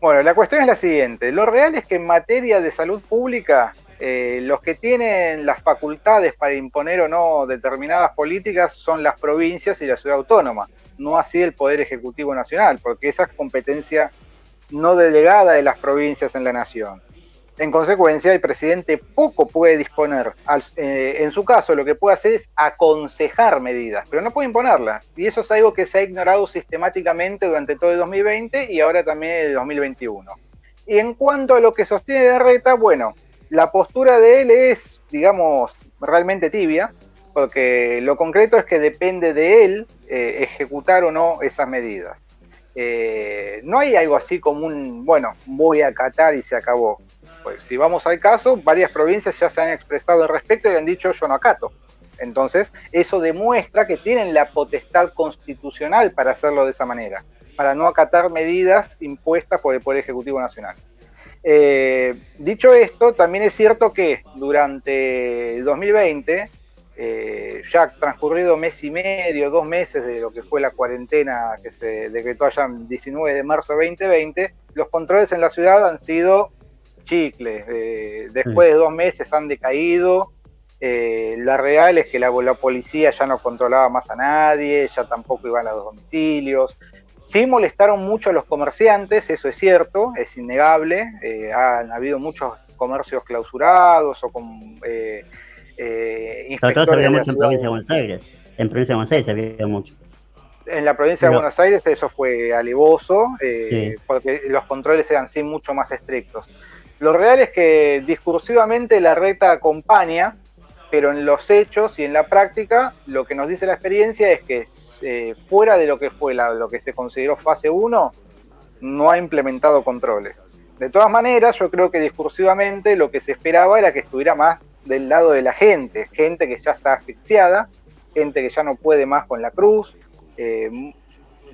Bueno, la cuestión es la siguiente. Lo real es que en materia de salud pública, los que tienen las facultades para imponer o no determinadas políticas son las provincias y la ciudad autónoma, no así el Poder Ejecutivo Nacional, porque esa es competencia no delegada de las provincias en la nación. En consecuencia, el presidente poco puede disponer. En su caso, lo que puede hacer es aconsejar medidas, pero no puede imponerlas. Y eso es algo que se ha ignorado sistemáticamente durante todo el 2020 y ahora también el 2021. Y en cuanto a lo que sostiene Larreta, bueno, la postura de él es, digamos, realmente tibia, porque lo concreto es que depende de él ejecutar o no esas medidas. No hay algo así como voy a acatar y se acabó. Pues, si vamos al caso, varias provincias ya se han expresado al respecto y han dicho yo no acato. Entonces, eso demuestra que tienen la potestad constitucional para hacerlo de esa manera, para no acatar medidas impuestas por el Poder Ejecutivo Nacional. Dicho esto, también es cierto que durante el 2020, ya transcurrido mes y medio, 2 meses de lo que fue la cuarentena que se decretó allá el 19 de marzo de 2020, los controles en la ciudad han sido chicle. Después de 2 meses han decaído. La real es que la policía ya no controlaba más a nadie, ya tampoco iban a los domicilios. Sí molestaron mucho a los comerciantes, eso es cierto, es innegable. Han habido muchos comercios clausurados o con inspectores. Sobre todo se veía mucho en provincia de Buenos Aires. En provincia de Buenos Aires se veía mucho. En la provincia de Buenos Aires eso fue alevoso, porque los controles eran sí mucho más estrictos. Lo real es que discursivamente Larreta acompaña, pero en los hechos y en la práctica lo que nos dice la experiencia es que fuera de lo que fue lo que se consideró fase 1, no ha implementado controles. De todas maneras, yo creo que discursivamente lo que se esperaba era que estuviera más del lado de la gente que ya está asfixiada, gente que ya no puede más con la cruz.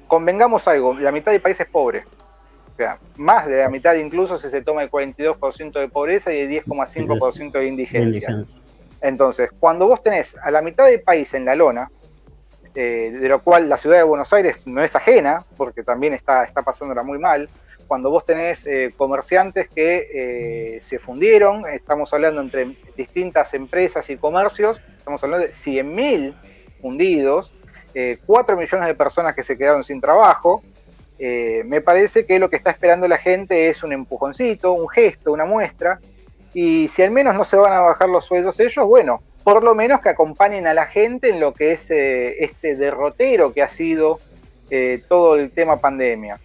Convengamos algo, la mitad del país es pobre. O sea, más de la mitad incluso si se toma el 42% de pobreza y el 10,5% de indigencia. Entonces, cuando vos tenés a la mitad del país en la lona, de lo cual la ciudad de Buenos Aires no es ajena, porque también está pasándola muy mal, cuando vos tenés comerciantes que se fundieron, estamos hablando entre distintas empresas y comercios, estamos hablando de 100.000 fundidos, 4 millones de personas que se quedaron sin trabajo. Me parece que lo que está esperando la gente es un empujoncito, un gesto, una muestra, y si al menos no se van a bajar los sueldos ellos, bueno, por lo menos que acompañen a la gente en lo que es este derrotero que ha sido todo el tema pandemia.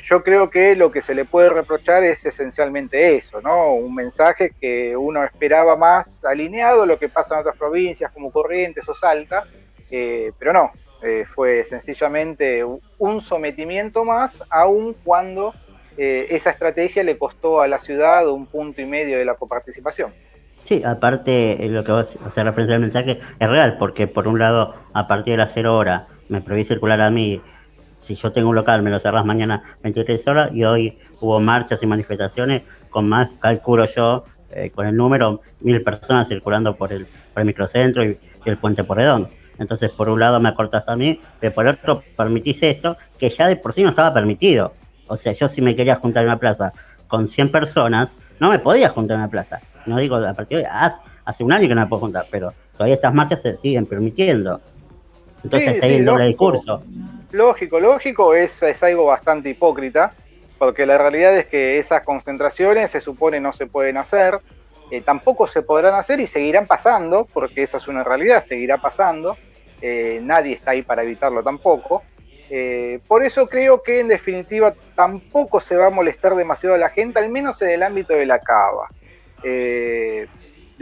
Yo creo que lo que se le puede reprochar es esencialmente eso, ¿no? Un mensaje que uno esperaba más alineado a lo que pasa en otras provincias como Corrientes o Salta, pero no, fue sencillamente un sometimiento más, aun cuando esa estrategia le costó a la ciudad 1,5 puntos de la coparticipación. Sí, aparte lo que vos haces referencia al mensaje es real, porque por un lado, a partir de las 0 horas, me prohibí circular a mí. Si yo tengo un local, me lo cerrás mañana 23 horas, y hoy hubo marchas y manifestaciones con más, calculo yo, con el número, 1000 personas circulando por el microcentro y el puente Porredón. Entonces, por un lado me acortás a mí, pero por otro permitís esto, que ya de por sí no estaba permitido. O sea, yo si me quería juntar en una plaza con 100 personas, no me podía juntar en una plaza. No digo a partir de hace un año que no me puedo juntar, pero todavía estas marchas se siguen permitiendo. Entonces Sí, ahí sí, el doble lógico. discurso. Lógico, es algo bastante hipócrita, porque la realidad es que esas concentraciones se supone no se pueden hacer, tampoco se podrán hacer y seguirán pasando, porque esa es una realidad, seguirá pasando, nadie está ahí para evitarlo tampoco. Por eso creo que en definitiva tampoco se va a molestar demasiado a la gente, al menos en el ámbito de la cava. De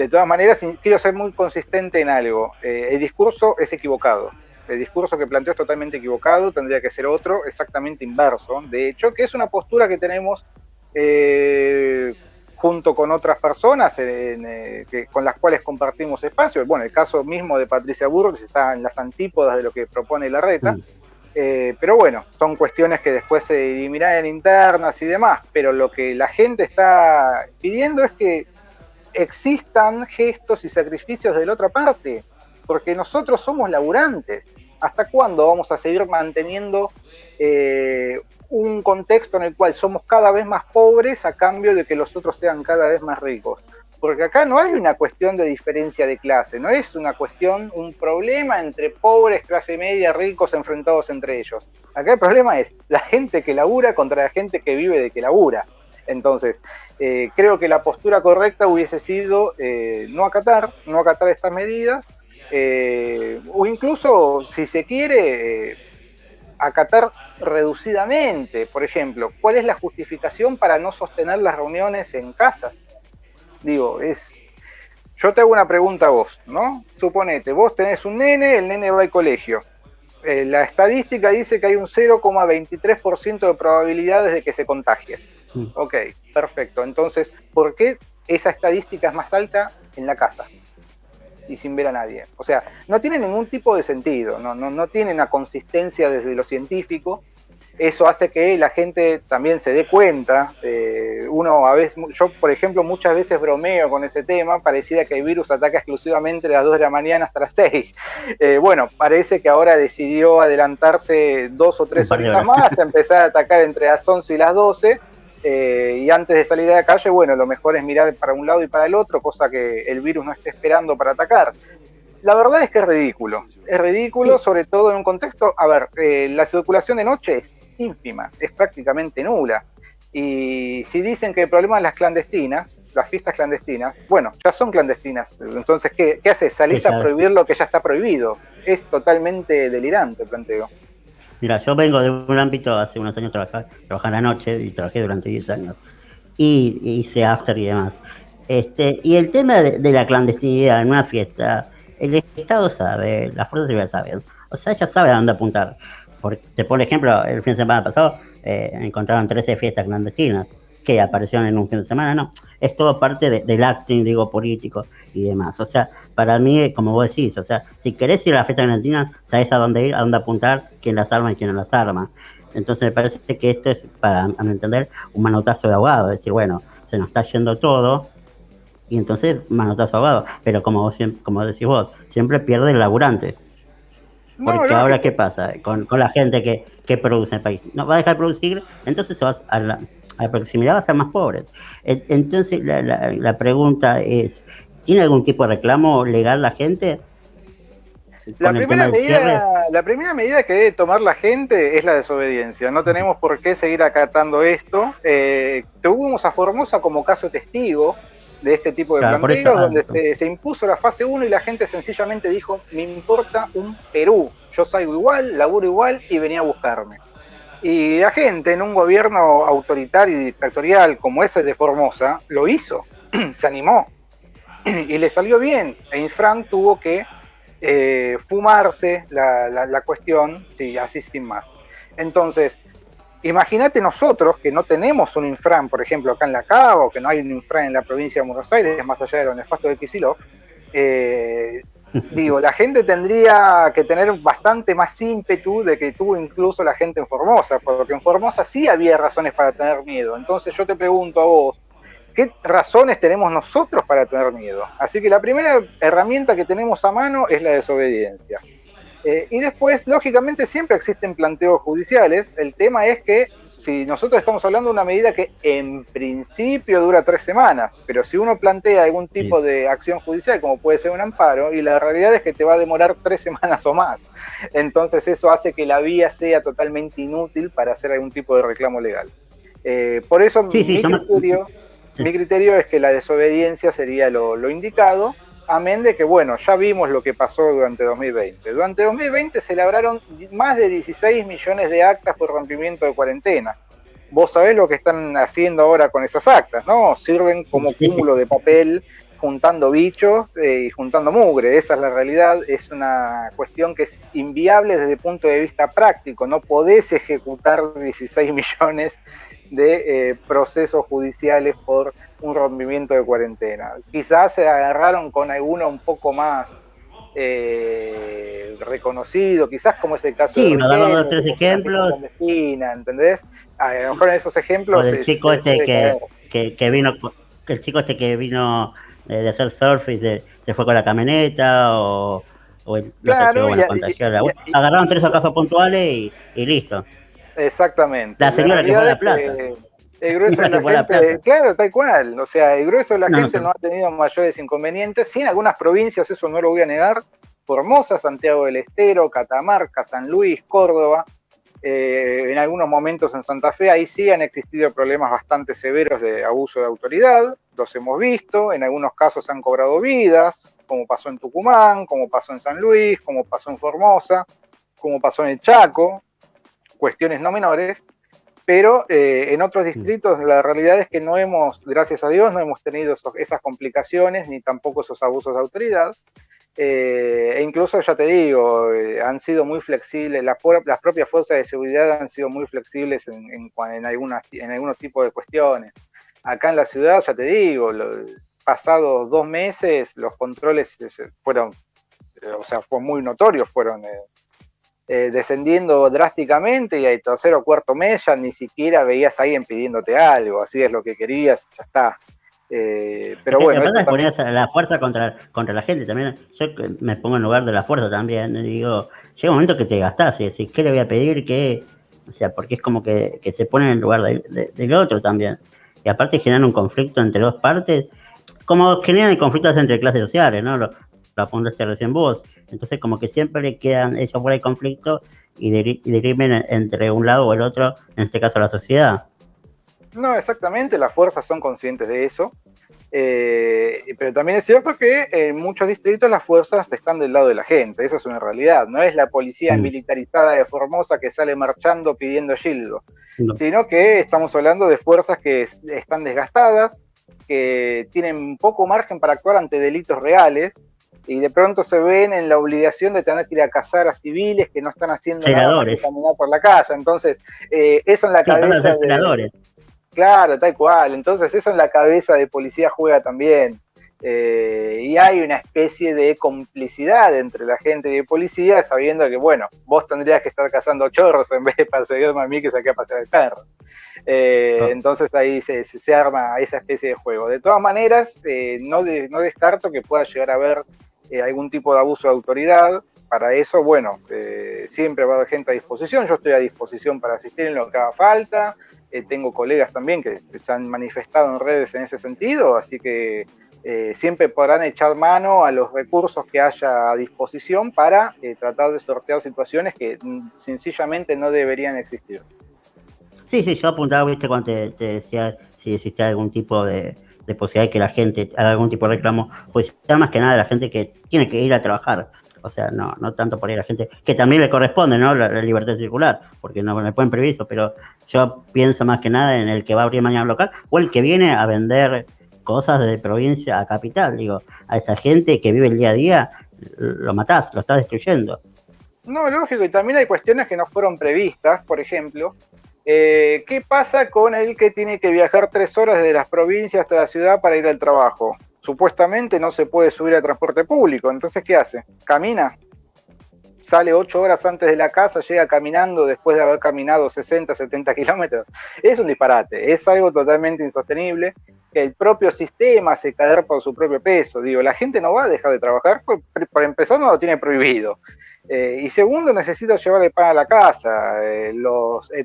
todas maneras, quiero ser muy consistente en algo, el discurso es equivocado. El discurso que planteó es totalmente equivocado, tendría que ser otro, exactamente inverso, de hecho, que es una postura que tenemos junto con otras personas con las cuales compartimos espacio. Bueno, el caso mismo de Patricia Burrich está en las antípodas de lo que propone Larreta, pero bueno, son cuestiones que después se dirimirán en internas y demás, pero lo que la gente está pidiendo es que existan gestos y sacrificios de la otra parte, porque nosotros somos laburantes. ¿Hasta cuándo vamos a seguir manteniendo un contexto en el cual somos cada vez más pobres a cambio de que los otros sean cada vez más ricos? Porque acá no hay una cuestión de diferencia de clase, no es una cuestión, un problema entre pobres, clase media, ricos enfrentados entre ellos. Acá el problema es la gente que labura contra la gente que vive de que labura. Entonces, creo que la postura correcta hubiese sido no acatar estas medidas, o incluso, si se quiere, acatar reducidamente. Por ejemplo, ¿cuál es la justificación para no sostener las reuniones en casas? Digo, yo te hago una pregunta a vos, ¿no? Suponete, vos tenés un nene, el nene va al colegio. La estadística dice que hay un 0,23% de probabilidades de que se contagie. Ok, perfecto. Entonces, ¿por qué esa estadística es más alta en la casa y sin ver a nadie? O sea, no tiene ningún tipo de sentido, no tiene una consistencia desde lo científico. Eso hace que la gente también se dé cuenta. Uno a veces, yo por ejemplo muchas veces bromeo con ese tema, pareciera que el virus ataca exclusivamente de las 2 de la mañana hasta las 6. Bueno, parece que ahora decidió adelantarse 2 o 3 horitas más, empezar a atacar entre las 11 y las 12. Y antes de salir de la calle, bueno, lo mejor es mirar para un lado y para el otro, cosa que el virus no esté esperando para atacar. La verdad es que es ridículo, sí. Sobre todo en un contexto, a ver, la circulación de noche es ínfima, es prácticamente nula, y si dicen que el problema es las clandestinas, las fiestas clandestinas, bueno, ya son clandestinas, entonces, ¿qué haces? Salís a prohibir lo que ya está prohibido. Es totalmente delirante el planteo. Mira, yo vengo de un ámbito, hace unos años trabajaba en la noche y trabajé durante 10 años. Y hice after y demás. Y el tema de la clandestinidad en una fiesta, el Estado sabe, las fuerzas de seguridad saben. O sea, ella sabe a dónde apuntar. Porque, por ejemplo, el fin de semana pasado encontraron 13 fiestas clandestinas que aparecieron en un fin de semana. No, es todo parte del acting, digo, político y demás. O sea, para mí, como vos decís, o sea, si querés ir a la fiesta clandestina, sabés a dónde ir, a dónde apuntar, quién las arma y quién no las arma. Entonces me parece que esto es, para a mi entender, un manotazo de ahogado. Es decir, bueno, se nos está yendo todo y entonces manotazo de ahogado. Pero como decís vos, siempre pierde el laburante. Porque ahora, ¿qué pasa con la gente que produce en el país? No va a dejar de producir, entonces se va a la proximidad va a ser más pobres. Entonces la pregunta es, ¿tiene algún tipo de reclamo legal la gente? con el tema del cierre. La primera medida que debe tomar la gente es la desobediencia. No tenemos por qué seguir acatando esto. Tuvimos a Formosa como caso testigo de este tipo de Claro, por planteos, eso, donde se impuso la fase 1 y la gente sencillamente dijo, me importa un Perú, yo salgo igual, laburo igual y venía a buscarme. Y la gente en un gobierno autoritario y dictatorial como ese de Formosa, lo hizo, se animó y le salió bien. E Infran tuvo que fumarse la cuestión, sí, así sin más. Entonces, imagínate nosotros que no tenemos un Infran, por ejemplo, acá en La Cava, o que no hay un Infran en la provincia de Buenos Aires, más allá de lo nefasto de Kicillof, digo, la gente tendría que tener bastante más ímpetu de que tuvo incluso la gente en Formosa, porque en Formosa sí había razones para tener miedo. Entonces yo te pregunto a vos, ¿qué razones tenemos nosotros para tener miedo? Así que la primera herramienta que tenemos a mano es la desobediencia. Y después, lógicamente, siempre existen planteos judiciales. El tema es que si nosotros estamos hablando de una medida que en principio dura 3 semanas, pero si uno plantea algún tipo de acción judicial, como puede ser un amparo, y la realidad es que te va a demorar 3 semanas o más. Entonces eso hace que la vía sea totalmente inútil para hacer algún tipo de reclamo legal. Por eso mi criterio es que la desobediencia sería lo indicado, amén de que, bueno, ya vimos lo que pasó durante 2020. Durante 2020 se elaboraron más de 16 millones de actas por rompimiento de cuarentena. Vos sabés lo que están haciendo ahora con esas actas, ¿no? Sirven como cúmulo de papel, juntando bichos y juntando mugre. Esa es la realidad. Es una cuestión que es inviable desde el punto de vista práctico. No podés ejecutar 16 millones de procesos judiciales por un rompimiento de cuarentena. Quizás se agarraron con alguno un poco más reconocido, quizás como es el caso de nos damos 2 o 3 ejemplos. ¿Entendés? A lo mejor en esos ejemplos. O del chico que vino, el chico que vino de hacer surf y se fue con la camioneta, o el claro, agarraron 3 casos puntuales y listo. Exactamente. La señora que fue a la plaza. El grueso de la gente, claro, tal cual. O sea, el grueso de la gente no ha tenido mayores inconvenientes. Sí, en algunas provincias, eso no lo voy a negar. Formosa, Santiago del Estero, Catamarca, San Luis, Córdoba. En algunos momentos en Santa Fe, ahí sí han existido problemas bastante severos de abuso de autoridad. Los hemos visto. En algunos casos han cobrado vidas, como pasó en Tucumán, como pasó en San Luis, como pasó en Formosa, como pasó en el Chaco. Cuestiones no menores. Pero en otros distritos la realidad es que no hemos, gracias a Dios, no hemos tenido esas complicaciones ni tampoco esos abusos de autoridad. E incluso, ya te digo, han sido muy flexibles, las propias fuerzas de seguridad han sido muy flexibles en algunos tipos de cuestiones. Acá en la ciudad, ya te digo, pasados 2 meses los controles fueron, o sea, fue muy notorios, fueron descendiendo drásticamente, y al 3.º o 4.º mes ya ni siquiera veías a alguien pidiéndote algo, así es lo que querías, ya está. Pero bueno, es poner la fuerza contra la gente también. Yo me pongo en lugar de la fuerza también, digo, llega un momento que te gastás y decís, ¿qué le voy a pedir? O sea, porque es como que se pone en el lugar del otro también, y aparte generan un conflicto entre 2 partes, como generan conflictos entre clases sociales, ¿no? Lo apuntaste recién vos. Entonces como que siempre le quedan ellos por el conflicto y dirimen entre un lado o el otro, en este caso la sociedad. No, exactamente, las fuerzas son conscientes de eso, pero también es cierto que en muchos distritos las fuerzas están del lado de la gente, eso es una realidad, no es la policía militarizada de Formosa que sale marchando pidiendo asilo, sino que estamos hablando de fuerzas que están desgastadas, que tienen poco margen para actuar ante delitos reales, y de pronto se ven en la obligación de tener que ir a cazar a civiles que no están haciendo nada más que caminar por la calle. Entonces, eso en la cabeza de... Claro, tal cual. Entonces, eso en la cabeza de policía juega también. Y hay una especie de complicidad entre la gente y policía, sabiendo que, bueno, vos tendrías que estar cazando chorros en vez de perseguirme a mí que saqué a pasear el perro. Entonces ahí se arma esa especie de juego. De todas maneras, no descarto que pueda llegar a haber algún tipo de abuso de autoridad. Para eso, bueno, siempre va a haber gente a disposición. Yo estoy a disposición para asistir en lo que haga falta. Tengo colegas también que se han manifestado en redes en ese sentido, así que siempre podrán echar mano a los recursos que haya a disposición para tratar de sortear situaciones que sencillamente no deberían existir. Sí, yo apuntaba, viste, cuando te decía si existe algún tipo de posibilidad de que la gente haga algún tipo de reclamo, pues más que nada la gente que tiene que ir a trabajar. O sea, no tanto por ahí la gente, que también le corresponde, ¿no? La libertad circular, porque no le pueden prohibir eso, pero yo pienso más que nada en el que va a abrir mañana un local, o el que viene a vender cosas de provincia a capital. Digo, a esa gente que vive el día a día, lo matás, lo estás destruyendo. No, lógico, y también hay cuestiones que no fueron previstas, por ejemplo, ¿qué pasa con el que tiene que viajar 3 horas desde las provincias hasta la ciudad para ir al trabajo? Supuestamente no se puede subir a transporte público, entonces ¿qué hace? ¿Camina? Sale 8 horas antes de la casa, llega caminando después de haber caminado 60, 70 kilómetros. Es un disparate, es algo totalmente insostenible, que el propio sistema hace caer por su propio peso. Digo, la gente no va a dejar de trabajar, por empezar no lo tiene prohibido. Y segundo, necesita llevar el pan a la casa. El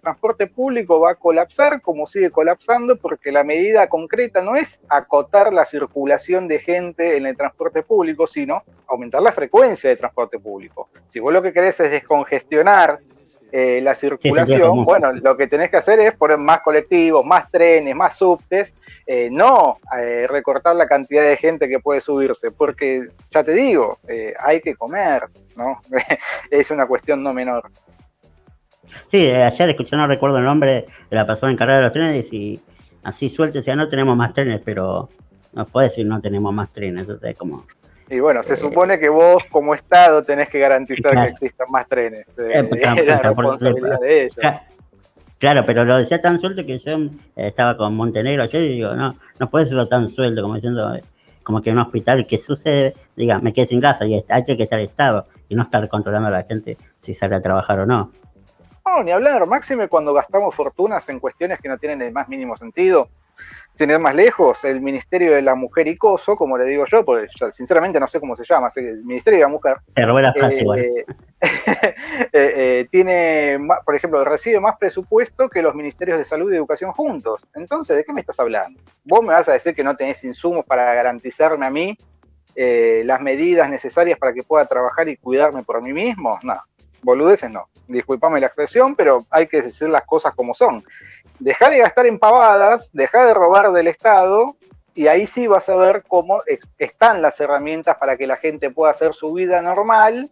transporte público va a colapsar como sigue colapsando porque la medida concreta no es acotar la circulación de gente en el transporte público, sino aumentar la frecuencia de transporte público. Si vos lo que querés es descongestionar la circulación, sí, bueno, lo que tenés que hacer es poner más colectivos, más trenes, más subtes, no recortar la cantidad de gente que puede subirse, porque ya te digo, hay que comer, ¿no? Es una cuestión no menor. Sí, ayer escuché, no recuerdo el nombre de la persona encargada de los trenes, y así suelto decía, no tenemos más trenes, pero no puede decir no tenemos más trenes, o sea, como... Y bueno, se supone que vos como Estado tenés que garantizar que existan más trenes. Es la responsabilidad de ellos. Claro, pero lo decía tan suelto que yo estaba con Montenegro ayer y digo, no puede serlo tan suelto, como diciendo, como que en un hospital que sucede, diga, me quedé sin casa y hay que estar Estado y no estar controlando a la gente si sale a trabajar o no. No, ni hablar, máxime cuando gastamos fortunas en cuestiones que no tienen el más mínimo sentido. Sin ir más lejos, el Ministerio de la Mujer y Coso, como le digo yo, porque yo, sinceramente no sé cómo se llama, el Ministerio de la Mujer, te robé la frase igual. Tiene, por ejemplo, recibe más presupuesto que los Ministerios de Salud y Educación juntos. Entonces, ¿de qué me estás hablando? ¿Vos me vas a decir que no tenés insumos para garantizarme a mí las medidas necesarias para que pueda trabajar y cuidarme por mí mismo? No, boludeces no. Disculpame la expresión, pero hay que decir las cosas como son. Dejá de gastar en pavadas, dejá de robar del Estado, y ahí sí vas a ver cómo están las herramientas para que la gente pueda hacer su vida normal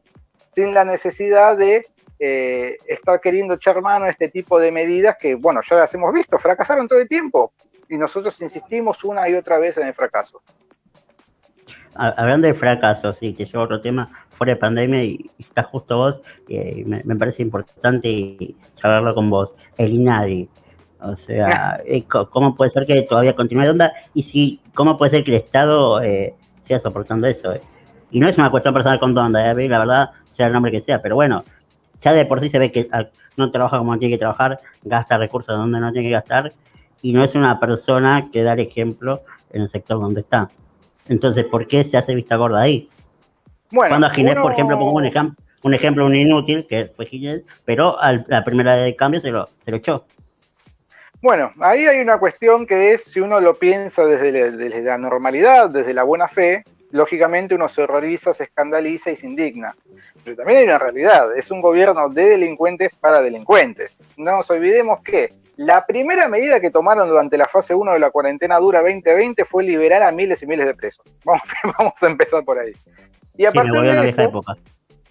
sin la necesidad de estar queriendo echar mano a este tipo de medidas que, bueno, ya las hemos visto, fracasaron todo el tiempo y nosotros insistimos una y otra vez en el fracaso. Hablando de fracasos, sí, que yo otro tema fuera de pandemia y está justo vos, me parece importante charlarlo con vos, el INADI. O sea, ¿cómo puede ser que todavía continúe de onda? Y ¿cómo puede ser que el Estado siga soportando eso? Y no es una cuestión personal con Donda, la verdad, sea el nombre que sea, pero bueno, ya de por sí se ve que no trabaja como tiene que trabajar, gasta recursos donde no tiene que gastar, y no es una persona que da el ejemplo en el sector donde está. Entonces, ¿por qué se hace vista gorda ahí? Bueno, cuando a Ginés, por ejemplo, pongo un ejemplo, un inútil, que fue Ginés, pero la primera de cambio se lo echó. Bueno, ahí hay una cuestión que es, si uno lo piensa desde la normalidad, desde la buena fe, lógicamente uno se horroriza, se escandaliza y se indigna. Pero también hay una realidad, es un gobierno de delincuentes para delincuentes. No nos olvidemos que la primera medida que tomaron durante la fase 1 de la cuarentena dura 2020 fue liberar a miles y miles de presos. Vamos a empezar por ahí. Y a partir de eso, época.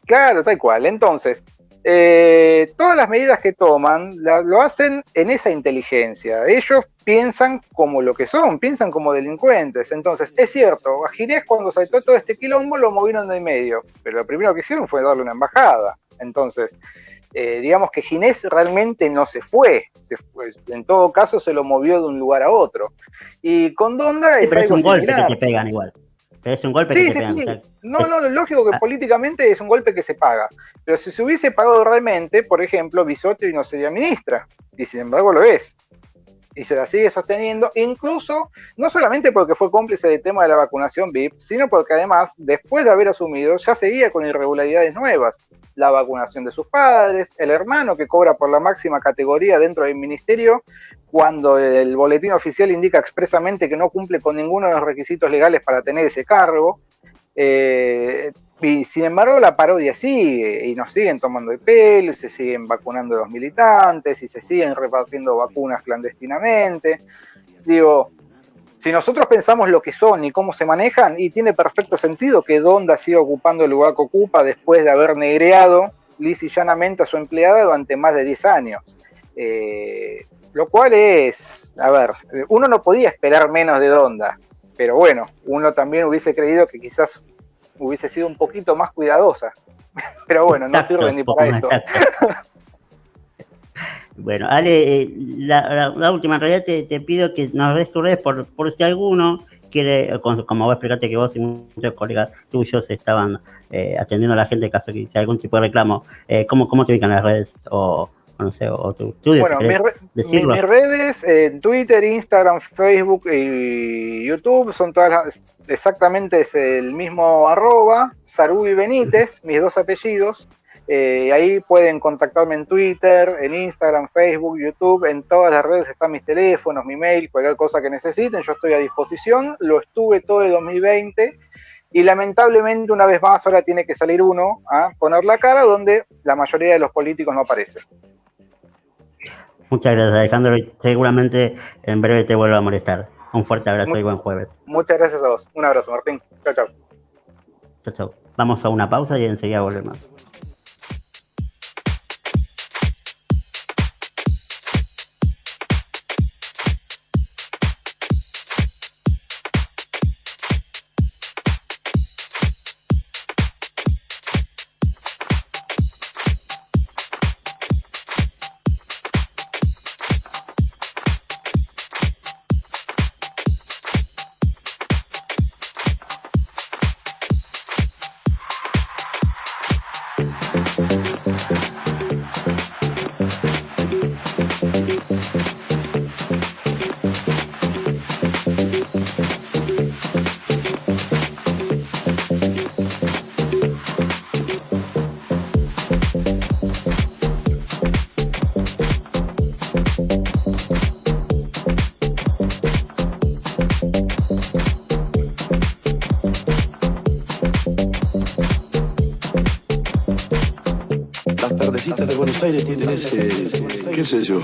Claro, tal cual. Entonces, todas las medidas que toman lo hacen en esa inteligencia. Ellos piensan como lo que son, piensan como delincuentes. Entonces, es cierto, a Ginés cuando saltó todo este quilombo lo movieron del medio, pero lo primero que hicieron fue darle una embajada. Entonces, digamos que Ginés realmente no se fue, en todo caso se lo movió de un lugar a otro. Y con Donda es algo un golpe similar. Que te pegan igual. Pero es un golpe que te pegan. Sí. No, lógico que políticamente es un golpe que se paga. Pero si se hubiese pagado realmente, por ejemplo, Bisotti no sería ministra. Y sin embargo lo es. y se la sigue sosteniendo, incluso no solamente porque fue cómplice del tema de la vacunación VIP, sino porque además, después de haber asumido, ya seguía con irregularidades nuevas. La vacunación de sus padres, el hermano que cobra por la máxima categoría dentro del ministerio, cuando el boletín oficial indica expresamente que no cumple con ninguno de los requisitos legales para tener ese cargo. Y sin embargo la parodia sigue, y nos siguen tomando el pelo, y se siguen vacunando los militantes, y se siguen repartiendo vacunas clandestinamente. Digo, si nosotros pensamos lo que son y cómo se manejan, y tiene perfecto sentido que Donda siga ocupando el lugar que ocupa después de haber negreado lisa y llanamente a su empleada durante más de 10 años. Lo cual es, a ver, uno no podía esperar menos de Donda, pero bueno, uno también hubiese creído que quizás hubiese sido un poquito más cuidadosa. Pero bueno, no sirve ni para eso. Bueno, Ale, la última, en realidad te pido que nos des tu red por si alguno quiere, como vos explicaste que vos y muchos colegas tuyos estaban atendiendo a la gente en caso que hiciera algún tipo de reclamo, ¿cómo te ubican las redes? O no sé, o tu estudio. Bueno, mis redes en Twitter, Instagram, Facebook y YouTube son todas exactamente es el mismo @ Sarubi Benítez, mis dos apellidos. Ahí pueden contactarme en Twitter, en Instagram, Facebook, YouTube, en todas las redes están mis teléfonos, mi mail, cualquier cosa que necesiten, yo estoy a disposición. Lo estuve todo el 2020 y lamentablemente una vez más ahora tiene que salir uno a poner la cara donde la mayoría de los políticos no aparecen. Muchas gracias, Alejandro, y seguramente en breve te vuelvo a molestar. Un fuerte abrazo y buen jueves. Muchas gracias a vos. Un abrazo, Martín. Chao, chao. Chao, chao. Vamos a una pausa y enseguida volvemos. De Buenos Aires tienen ese, qué sé yo.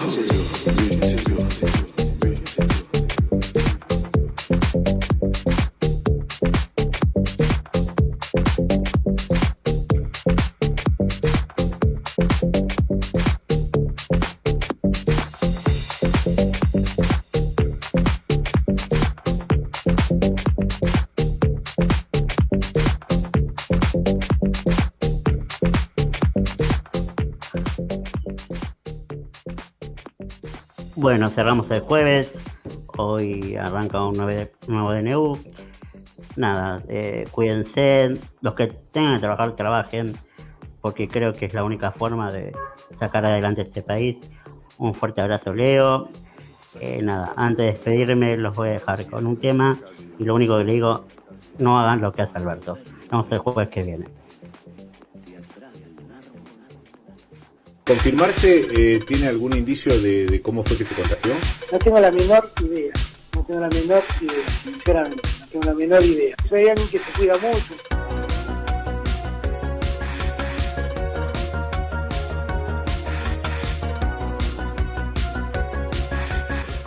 Bueno, cerramos el jueves, hoy arranca un nuevo DNU. Nada, cuídense, los que tengan que trabajar, trabajen, porque creo que es la única forma de sacar adelante este país. Un fuerte abrazo, Leo. Nada, antes de despedirme los voy a dejar con un tema y lo único que le digo, no hagan lo que hace Alberto. Nos vemos el jueves que viene. ¿Confirmarse tiene algún indicio de cómo fue que se contagió? No tengo la menor idea, sinceramente, no tengo la menor idea. Soy alguien que se cuida mucho.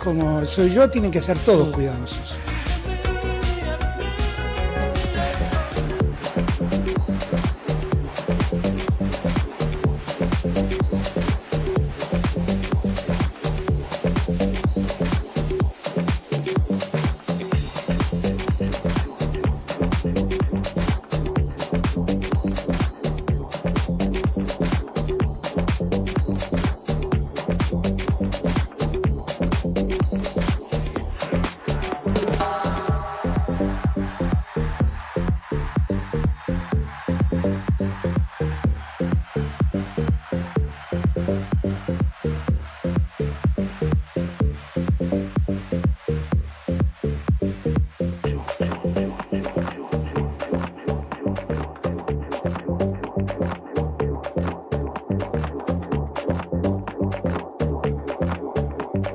Como soy yo, tienen que ser todos cuidadosos.